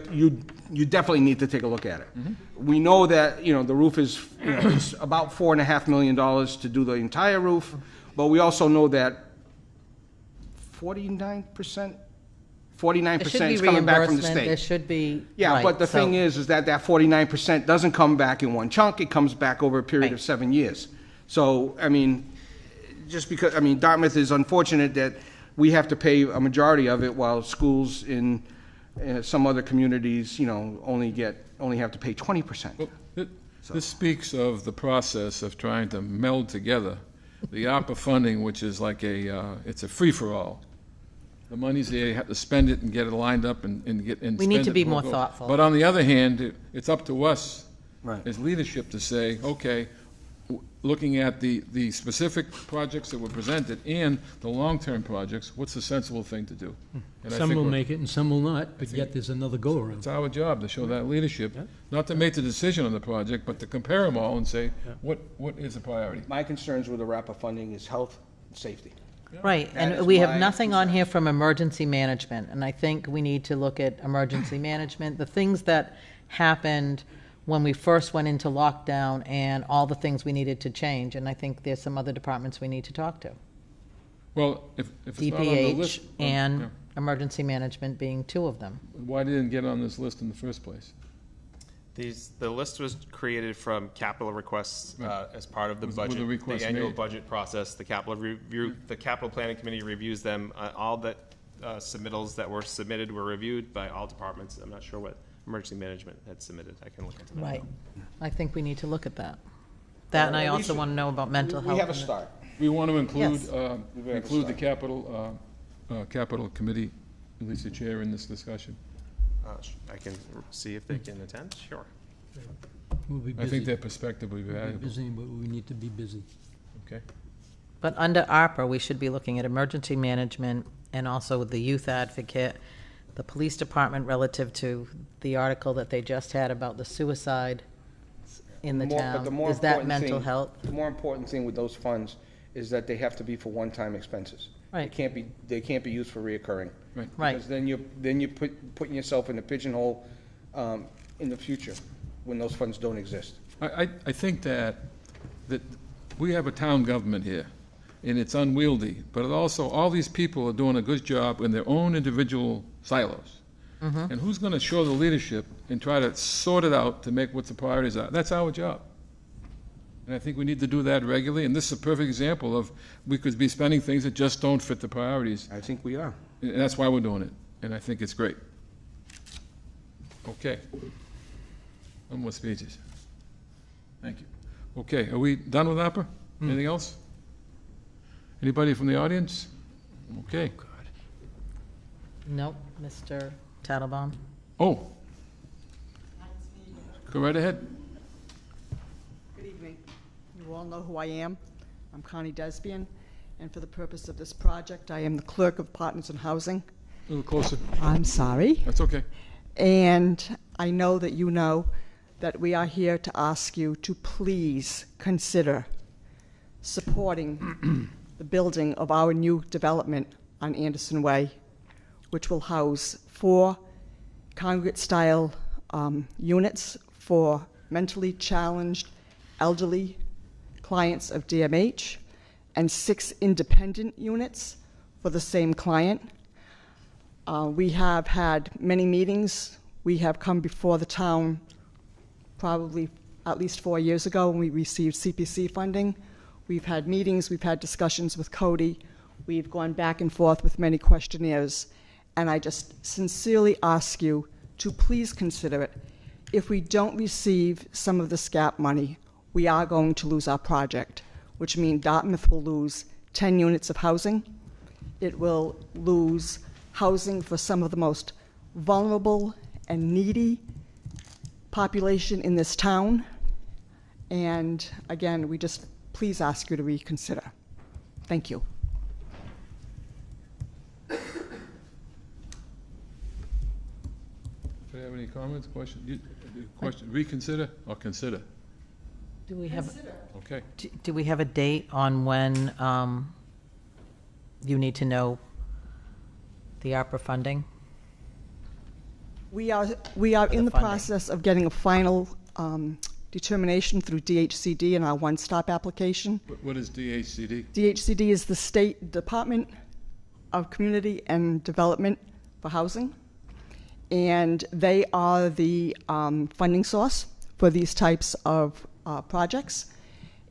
G: definitely need to take a look at it. We know that, the roof is, it's about $4.5 million to do the entire roof, but we also know that 49%
D: There should be
G: is coming back from the
D: reimbursement, there
G: state.
D: should be.
G: Yeah,
D: right,
G: but the
D: so-
G: thing is that 49% doesn't come back in one chunk, it comes back over a period of
D: Right.
G: 7 years. So, just because, Dartmouth is unfortunate that we have to pay a majority of it while schools in some other communities, only have to pay 20%.
A: well, this speaks of the process of trying to meld together the ARPA funding, which is like it's a free-for-all. The money's there, you have to spend it and get it lined up and get, and
D: We need
A: spend
D: to
A: it
D: be
A: before
D: more
A: it goes.
D: thoughtful.
A: But on the other hand, it's up to us
G: Right.
A: as leadership to say, okay, looking at the specific projects that were presented and the long-term projects, what's the sensible thing to do? And I
E: Some
A: think
E: will
A: we're-
E: make it and some will not, but yet there's another go-around.
A: It's our job to show that leadership,
E: Yeah.
A: not to make the decision on the project, but to compare them all and say, what is the priority?
G: My concerns with the RAPA funding is health and safety.
D: Right,
G: That is
D: and we
G: my
D: have nothing on
G: concern.
D: here from emergency management, and I think we need to look at emergency management, the things that happened when we first went into lockdown and all the things we needed to change, and I think there's some other departments we need to talk to.
A: Well, if it's not on the list.
D: DPH
A: yeah.
D: and emergency management being 2 of them.
A: Why didn't it get on this list in the first place?
H: The list was created from capital requests as part of the
A: Was- were the
H: budget,
A: requests
H: the annual
A: made?
H: budget process. The capital planning committee reviews them. All the submittals that were submitted were reviewed by all departments. I'm not sure what emergency management had submitted. I can look into that.
D: Right. I think we need to look at that. That, and I
G: Well, we
D: also
G: should-
D: want to know about mental health.
G: We have a
D: and-
G: start.
A: We want to include,
D: Yes.
A: include the capital committee, at least the chair in this discussion.
H: I can see if they can attend. Sure.
E: We'll be
A: I
E: busy.
A: think their perspective would be
E: We'll be
A: valuable,
E: busy, but we need to be busy.
A: okay?
D: But under ARPA, we should be looking at emergency management and also with the youth advocate, the police department relative to the article that they just had about the suicide in the
G: But the
D: town.
G: more
D: Is that
G: important
D: mental
G: thing-
D: health?
G: The more important thing with those funds is that they have to be for one-time expenses.
D: Right.
G: They can't be used for reoccurring.
D: Right.
G: Because then you're putting yourself in a pigeonhole in the future when those funds don't exist.
A: I think that we have a town government here, and it's unwieldy, but it also, all these people are doing a good job in their own individual silos. And who's going to show the leadership and try to sort it out to make what the priorities are? That's our job. And I think we need to do that regularly, and this is a perfect example of, we could be spending things that just don't fit the priorities,
G: I think we are.
A: and that's why we're doing it, and I think it's great. Okay. No more speeches. Thank you. Okay, are we done with APRA? Anything else? Anybody from the audience? Okay.
D: Nope, Mr. Tattlebaum.
A: Oh. Go right ahead.
L: Good evening. You all know who I am. I'm Connie Desbian, and for the purpose of this project, I am the Clerk of Partners in Housing.
A: A little closer.
L: I'm sorry.
A: That's okay.
L: And I know that you know that we are here to ask you to please consider supporting the building of our new development on Anderson Way, which will house 4 congregate-style units for mentally challenged elderly clients of DMH, and 6 independent units for the same client. We have had many meetings. We have come before the town probably at least 4 years ago when we received CPC funding. We've had meetings, we've had discussions with Cody, we've gone back and forth with many questionnaires, and I just sincerely ask you to please consider it. If we don't receive some of the SCAP money, we are going to lose our project, which means Dartmouth will lose 10 units of housing. It will lose housing for some of the most vulnerable and needy population in this town. And again, we just please ask you to reconsider. Thank you.
A: Do you have any comments, questions? Reconsider or consider?
D: Do we have,
A: Okay.
D: do we have a date on when you need to know the ARPA funding?
L: We are in the
D: funding.
L: process of getting a final determination through DHCD in our one-stop application.
A: What is DHCD?
L: DHCD is the State Department of Community and Development for Housing, and they are the funding source for these types of projects.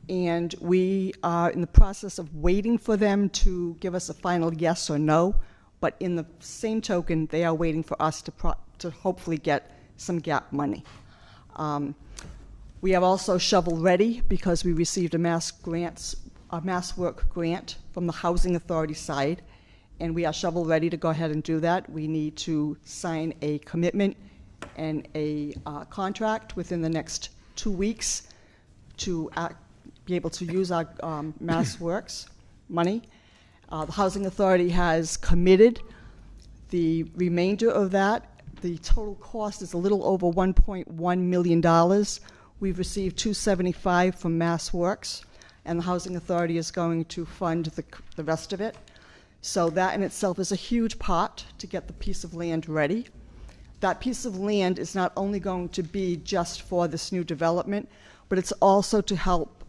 L: And we are in the process of waiting for them to give us a final yes or no, but in the same token, they are waiting for us to hopefully get some gap money. We have also shovel-ready because we received a mass work grant from the Housing Authority side, and we are shovel-ready to go ahead and do that. We need to sign a commitment and a contract within the next 2 weeks to be able to use our Mass Works money. The Housing Authority has committed the remainder of that. The total cost is a little over $1.1 million. We've received $275 from Mass Works, and the Housing Authority is going to fund the rest of it. So that in itself is a huge pot to get the piece of land ready. That piece of land is not only going to be just for this new development, but it's also to help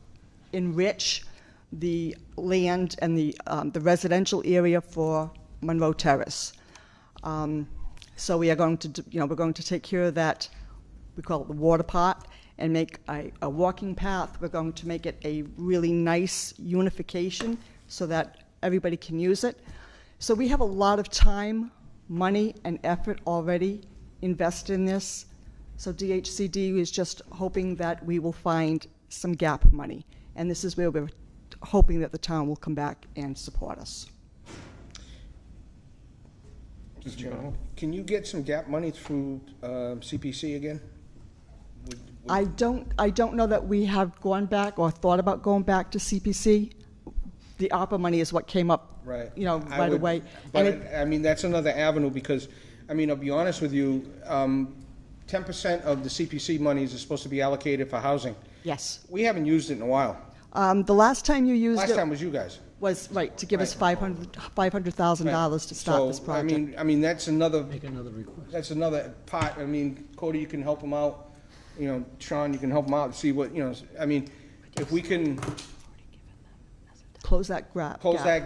L: enrich the land and the residential area for Monroe Terrace. So we are going to, we're going to take care of that. We call it the water pot, and make a walking path. We're going to make it a really nice unification so that everybody can use it. So we have a lot of time, money, and effort already invested in this. So DHCD is just hoping that we will find some gap money. And this is where we're hoping that the town will come back and support us.
G: Mr. Chairman, can you get some gap money through CPC again?
L: I don't know that we have gone back or thought about going back to CPC. The ARPA money is what came up,
G: right
L: away.
G: But I mean, that's another avenue because, I mean, I'll be honest with you, 10% of the CPC monies is supposed to be allocated for housing.
L: Yes.
G: We haven't used it in a while.
L: The last time you used it.
G: Last time was you guys.
L: Was, right, to give us $500,000 to start this project.
G: I mean, that's another.
E: Make another request.
G: That's another part. I mean, Cody, you can help him out. Sean, you can help him out and see what, I mean, if we can
L: close that gap.
G: Close the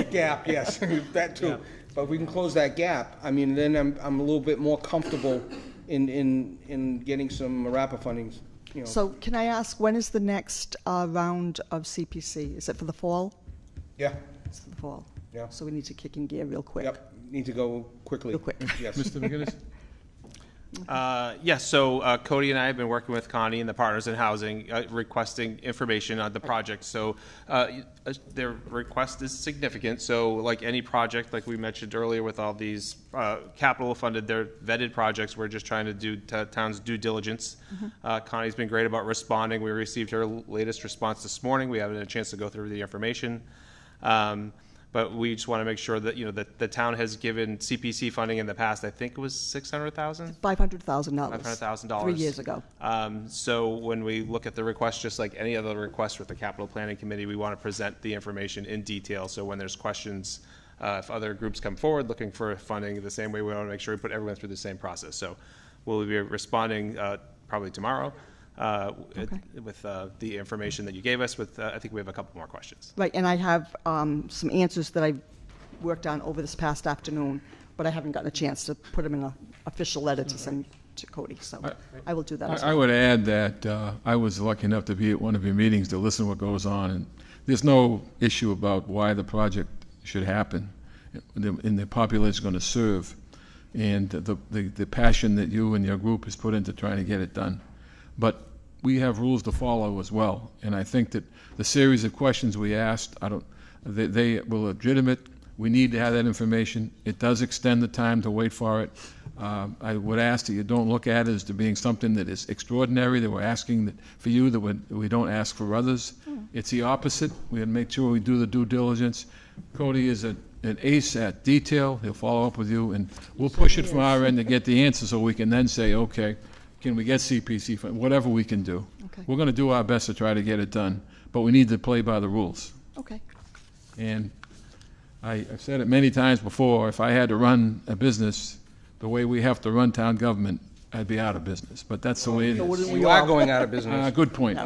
G: gap, yes, that too. Yeah. But if we can close that gap, I mean, then I'm a little bit more comfortable in getting some MARAPA fundings.
L: So can I ask, when is the next round of CPC? Is it for the fall?
G: Yeah.
L: It's for the fall.
G: Yeah.
L: So we need to kick in gear real quick.
G: Yep. Need to go quickly.
L: Real quick.
G: Yes.
A: Mr. McGinnis?
H: Yes, so Cody and I have been working with Connie and the Partners in Housing, requesting information on the project. So their request is significant. So like any project, like we mentioned earlier with all these capital funded, they're vetted projects. We're just trying to do town's due diligence. Mm-hmm. Connie's been great about responding. We received her latest response this morning. We haven't had a chance to go through the information. But we just want to make sure that, that the town has given CPC funding in the past. I think it was $600,000?
L: $500,000.
H: $500,000.
L: 3 years ago.
H: So when we look at the request, just like any other request with the Capital Planning Committee, we want to present the information in detail. So when there's questions, If other groups come forward looking for funding the same way, we want to make sure we put everyone through the same process. So we'll be responding probably tomorrow with the information that you gave us. I think we have a couple more questions.
L: Right, and I have some answers that I worked on over this past afternoon, but I haven't gotten a chance to put them in an official letter to send to Cody, so I will do that as well.
A: I would add that I was lucky enough to be at one of your meetings to listen to what goes on, and there's no issue about why the project should happen and the population is going to serve, and the passion that you and your group has put into trying to get it done. But we have rules to follow as well, and I think that the series of questions we asked, they were legitimate. We need to have that information. It does extend the time to wait for it. I would ask that you don't look at it as to being something that is extraordinary, that we're asking that for you, that we don't ask for others. It's the opposite. We make sure we do the due diligence. Cody is an ace at detail. He'll follow up with you, and we'll push it from our end to get the answer so we can then say, okay, can we get CPC fund, whatever we can do.
L: Okay.
A: We're going to do our best to try to get it done, but we need to play by the rules.
L: Okay.
A: And I've said it many times before, if I had to run a business the way we have to run town government, I'd be out of business. But that's the way it is.
G: You are going out of business.
A: Good point.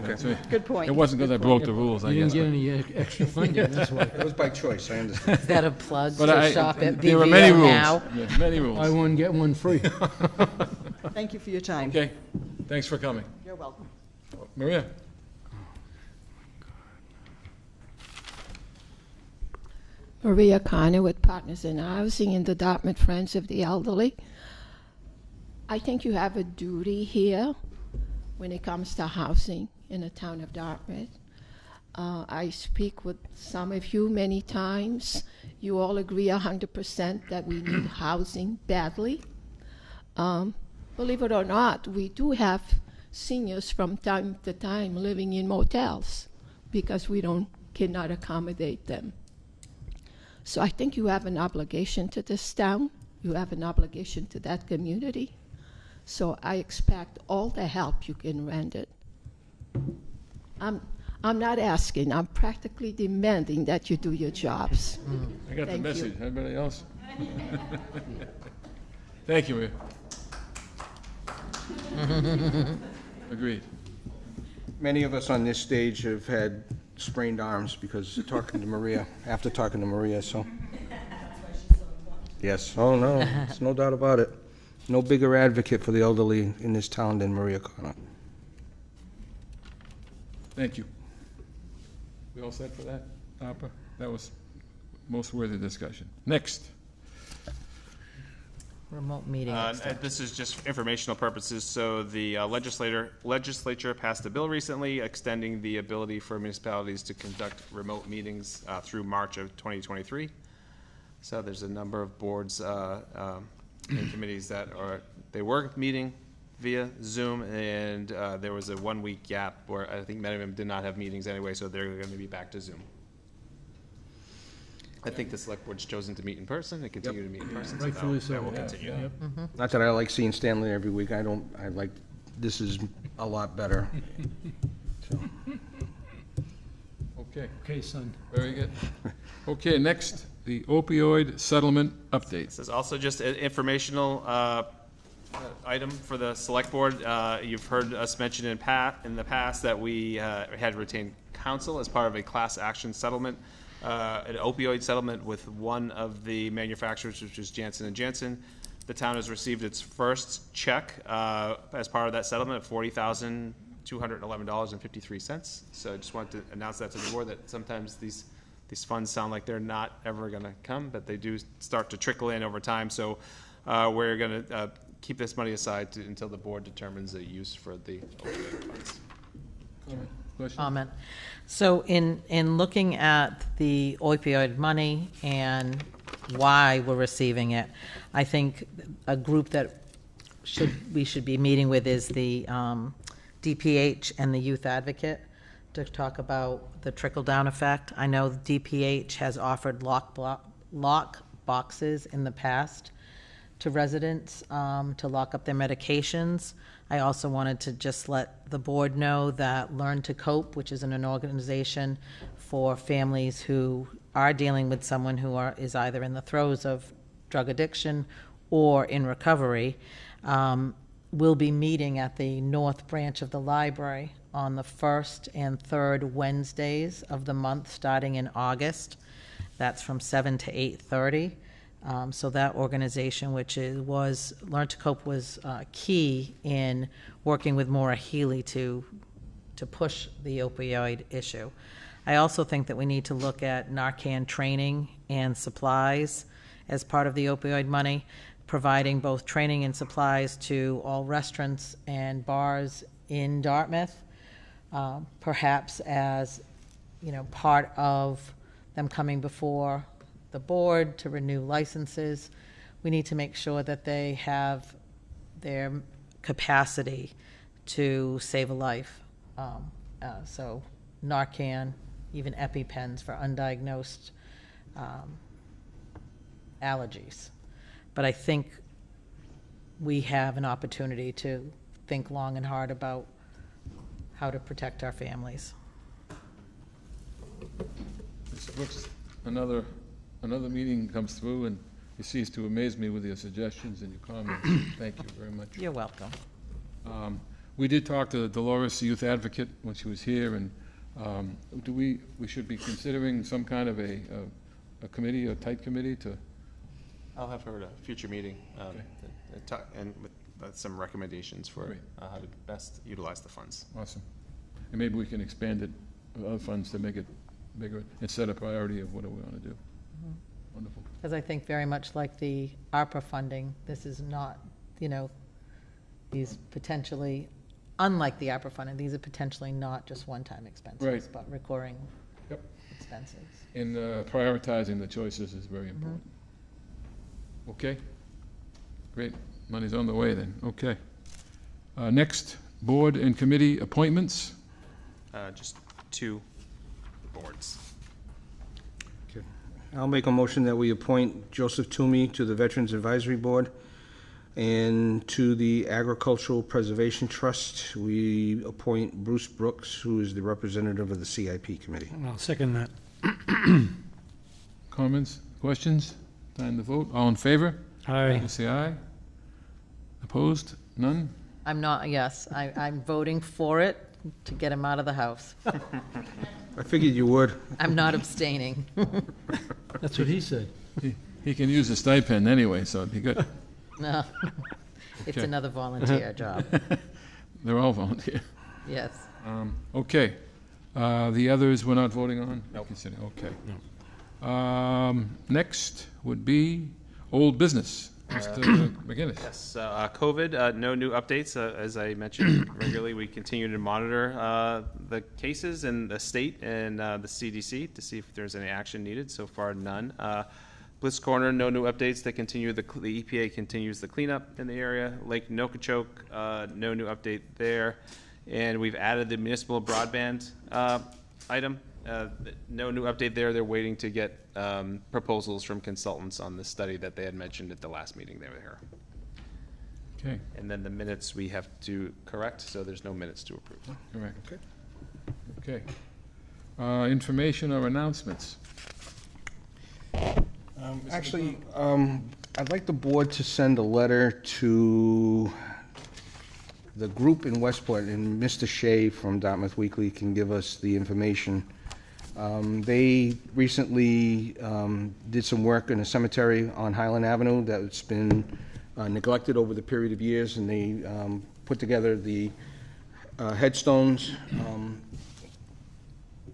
L: Good point.
A: It wasn't because I broke the rules, I
E: You
A: guess.
E: didn't get any extra funding, that's why.
G: That was by choice, I understand.
D: Is that a plug
A: But
D: to shop at
A: there are many
D: BVO
A: rules.
D: now?
A: There's many
E: Buy
A: rules.
E: one, get one free.
L: Thank you for your time.
A: Okay, thanks for coming.
L: You're welcome.
A: Maria?
M: Maria Connor with Partners in Housing in the Dartmouth Friends of the Elderly. I think you have a duty here when it comes to housing in the town of Dartmouth. I speak with some of you many times. You all agree 100% that we need housing badly. Believe it or not, we do have seniors from time to time living in motels because we cannot accommodate them. So I think you have an obligation to this town. You have an obligation to that community. So I expect all the help you can render. I'm not asking, I'm practically demanding that you do your jobs.
A: I got the
M: Thank you.
A: message. Anybody else? Thank you, Maria. Agreed.
G: Many of us on this stage have had sprained arms because talking to Maria, after talking to Maria, so. Yes, oh no, there's no doubt about it. No bigger advocate for the elderly in this town than Maria Connor.
A: Thank you. We all set for that, Harper? That was most worthy discussion. Next.
D: Remote meeting.
H: This is just for informational purposes. So the legislature passed a bill recently extending the ability for municipalities to conduct remote meetings through March of 2023. So there's a number of boards and committees that they were meeting via Zoom, and there was a 1 week gap where I think many of them did not have meetings anyway, so they're going to be back to Zoom. I think the select board's chosen to meet in person and continue to meet in person, so
E: Rightfully
H: that
E: so.
H: will continue.
E: Yep.
G: Not that I like seeing Stanley every week, I like, this is a lot better. So.
A: Okay,
E: Okay, son.
A: very good. Okay, next, the opioid settlement update.
H: This is also just an informational item for the select board. You've heard us mention in the past that we had retained counsel as part of a class action settlement, an opioid settlement with one of the manufacturers, which is Janssen & Janssen. The town has received its first check as part of that settlement of $40,211.53. So I just wanted to announce that to the board, that sometimes these funds sound like they're not ever going to come, but they do start to trickle in over time. So we're going to keep this money aside until the board determines a use for the opioid funds.
D: Comment. So in looking at the opioid money and why we're receiving it, I think a group that we should be meeting with is the DPH and the Youth Advocate to talk about the trickle-down effect. I know DPH has offered lock boxes in the past to residents to lock up their medications. I also wanted to just let the board know that Learn to Cope, which is an organization for families who are dealing with someone who is either in the throes of drug addiction or in recovery, will be meeting at the North Branch of the library on the first and third Wednesdays of the month, starting in August. That's from 7 to 8:30. So that organization, which was Learn to Cope, was key in working with Maura Healy to push the opioid issue. I also think that we need to look at Narcan training and supplies as part of the opioid money, providing both training and supplies to all restaurants and bars in Dartmouth, perhaps as, part of them coming before the board to renew licenses. We need to make sure that they have their capacity to save a life. So Narcan, even EpiPens for undiagnosed allergies. But I think we have an opportunity to think long and hard about how to protect our families.
A: Ms. Brooks, another meeting comes through, and you cease to amaze me with your suggestions and your comments. Thank you very much.
D: You're welcome.
A: We did talk to Dolores, the youth advocate, when she was here, and we should be considering some kind of a committee, a tight committee to...
H: I'll have her at a future meeting, and with some recommendations for how to best utilize the funds.
A: Awesome. And maybe we can expand it, other funds, to make it bigger and set a priority of what do we want to do.
D: Mm-hmm.
A: Wonderful.
D: Because I think very much like the ARPA funding, this is not, these potentially, unlike the ARPA funding, these are potentially not just one-time expenses,
A: Right.
D: but recurring
A: Yep.
D: expenses.
A: And prioritizing the choices is very important. Okay? Great. Money's on the way then. Okay. Next, board and committee appointments.
H: Just 2 boards.
G: Okay. I'll make a motion that we appoint Joseph Toomey to the Veterans Advisory Board, and to the Agricultural Preservation Trust, we appoint Bruce Brooks, who is the representative of the CIP committee.
E: I'll second that.
A: Comments, questions? Time to vote. All in favor?
E: Aye.
A: Please say aye. Opposed? None?
D: I'm not, yes, I'm voting for it to get him out of the house.
G: I figured you would.
D: I'm not abstaining.
E: That's what he said.
A: He can use a stipend anyway, so it'd be good.
D: No, it's
A: Okay.
D: another volunteer job,
A: They're all volunteer.
D: yes.
A: Okay. The others we're not voting on?
H: Nope.
A: Consider- Okay. Next would be old business. Mr. McGinnis.
H: Yes, COVID, no new updates. As I mentioned regularly, we continue to monitor the cases in the state and the CDC to see if there's any action needed. So far, none. Bliss Corner, no new updates. They continue, the EPA continues the cleanup in the area. Lake Nokichoke, no new update there. And we've added the municipal broadband item. No new update there. They're waiting to get proposals from consultants on the study that they had mentioned at the last meeting they were here.
A: Okay,
H: And then the minutes we have to correct, so there's no minutes to approve.
A: correct. Okay. Information or announcements?
G: Actually, I'd like the board to send a letter to the group in Westport, and Mr. Shea from Dartmouth Weekly can give us the information. They recently did some work in a cemetery on Highland Avenue that's been neglected over the period of years, and they put together the headstones,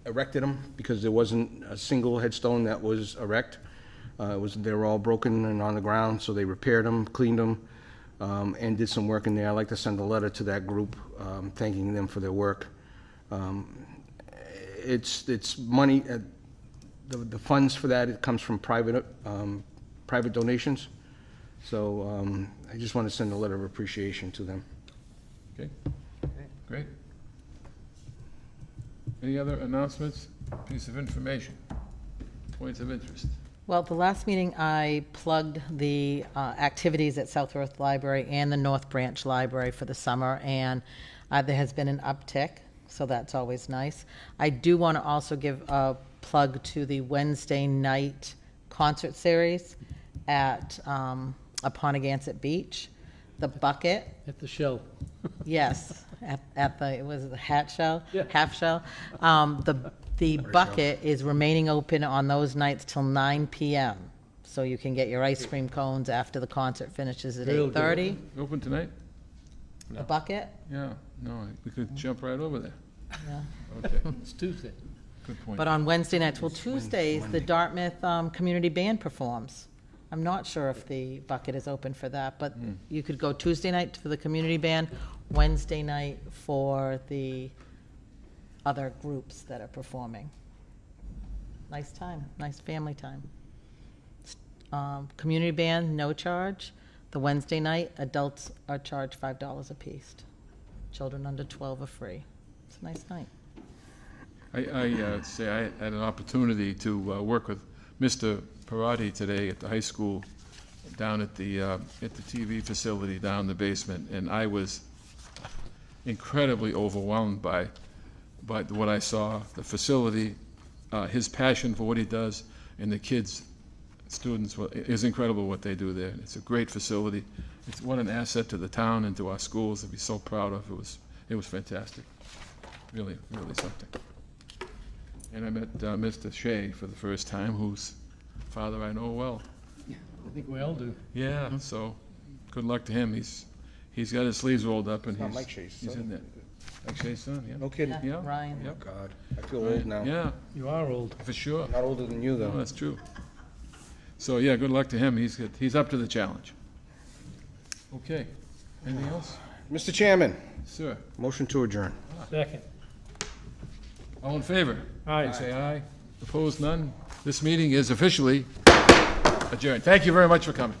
G: erected them, because there wasn't a single headstone that was erect. They were all broken and on the ground, so they repaired them, cleaned them, and did some work in there. I'd like to send a letter to that group thanking them for their work. It's money, the funds for that, it comes from private donations. So I just want to send a letter of appreciation to them.
A: Okay, great. Any other announcements, piece of information, points of interest?
D: Well, the last meeting, I plugged the activities at Southworth Library and the North Branch Library for the summer, and there has been an uptick, so that's always nice. I do want to also give a plug to the Wednesday night concert series at Apponeganset Beach. The Bucket,
E: At the Shell.
D: yes, at the, it was the Hat Shell?
E: Yeah.
D: Half Shell. The Bucket is remaining open on those nights till 9 p.m. So you can get your ice cream cones after the concert finishes at
E: Real good.
D: 8:30.
A: Open tonight?
D: The Bucket?
A: Yeah, no, we could jump right over there.
D: Yeah.
A: Okay,
E: It's Tuesday.
A: good point.
D: But on Wednesday nights, well, Tuesdays, the Dartmouth Community Band performs. I'm not sure if the Bucket is open for that, but you could go Tuesday night for the community band, Wednesday night for the other groups that are performing. Nice time, nice family time. Community band, no charge. The Wednesday night, adults are charged $5 apiece. Children under 12 are free. It's a nice night.
A: I say I had an opportunity to work with Mr. Parati today at the high school down at the TV facility down in the basement, and I was incredibly overwhelmed by what I saw, the facility, his passion for what he does, and the kids, students. It's incredible what they do there. It's a great facility. It's what an asset to the town and to our schools to be so proud of. It was fantastic. Really, really something. And I met Mr. Shea for the first time, whose father I know well.
E: I think we all do.
A: Yeah, so good luck to him. He's got his sleeves rolled up and
G: Not Mike Shea's
A: he's
G: son.
A: in there. Mike Shea's son, yeah.
G: No kidding.
A: Yeah.
D: Ryan.
A: Yep.
G: God, I feel old now.
A: Yeah,
E: You are old.
A: for sure.
G: Not older than you,
A: No,
G: though.
A: that's true. So, yeah, good luck to him. He's up to the challenge. Okay. Anything else?
G: Mr. Chairman,
A: Sir,
G: motion to adjourn.
E: Second.
A: all in favor?
E: Aye.
A: Say aye. Opposed, none? This meeting is officially adjourned. Thank you very much for coming.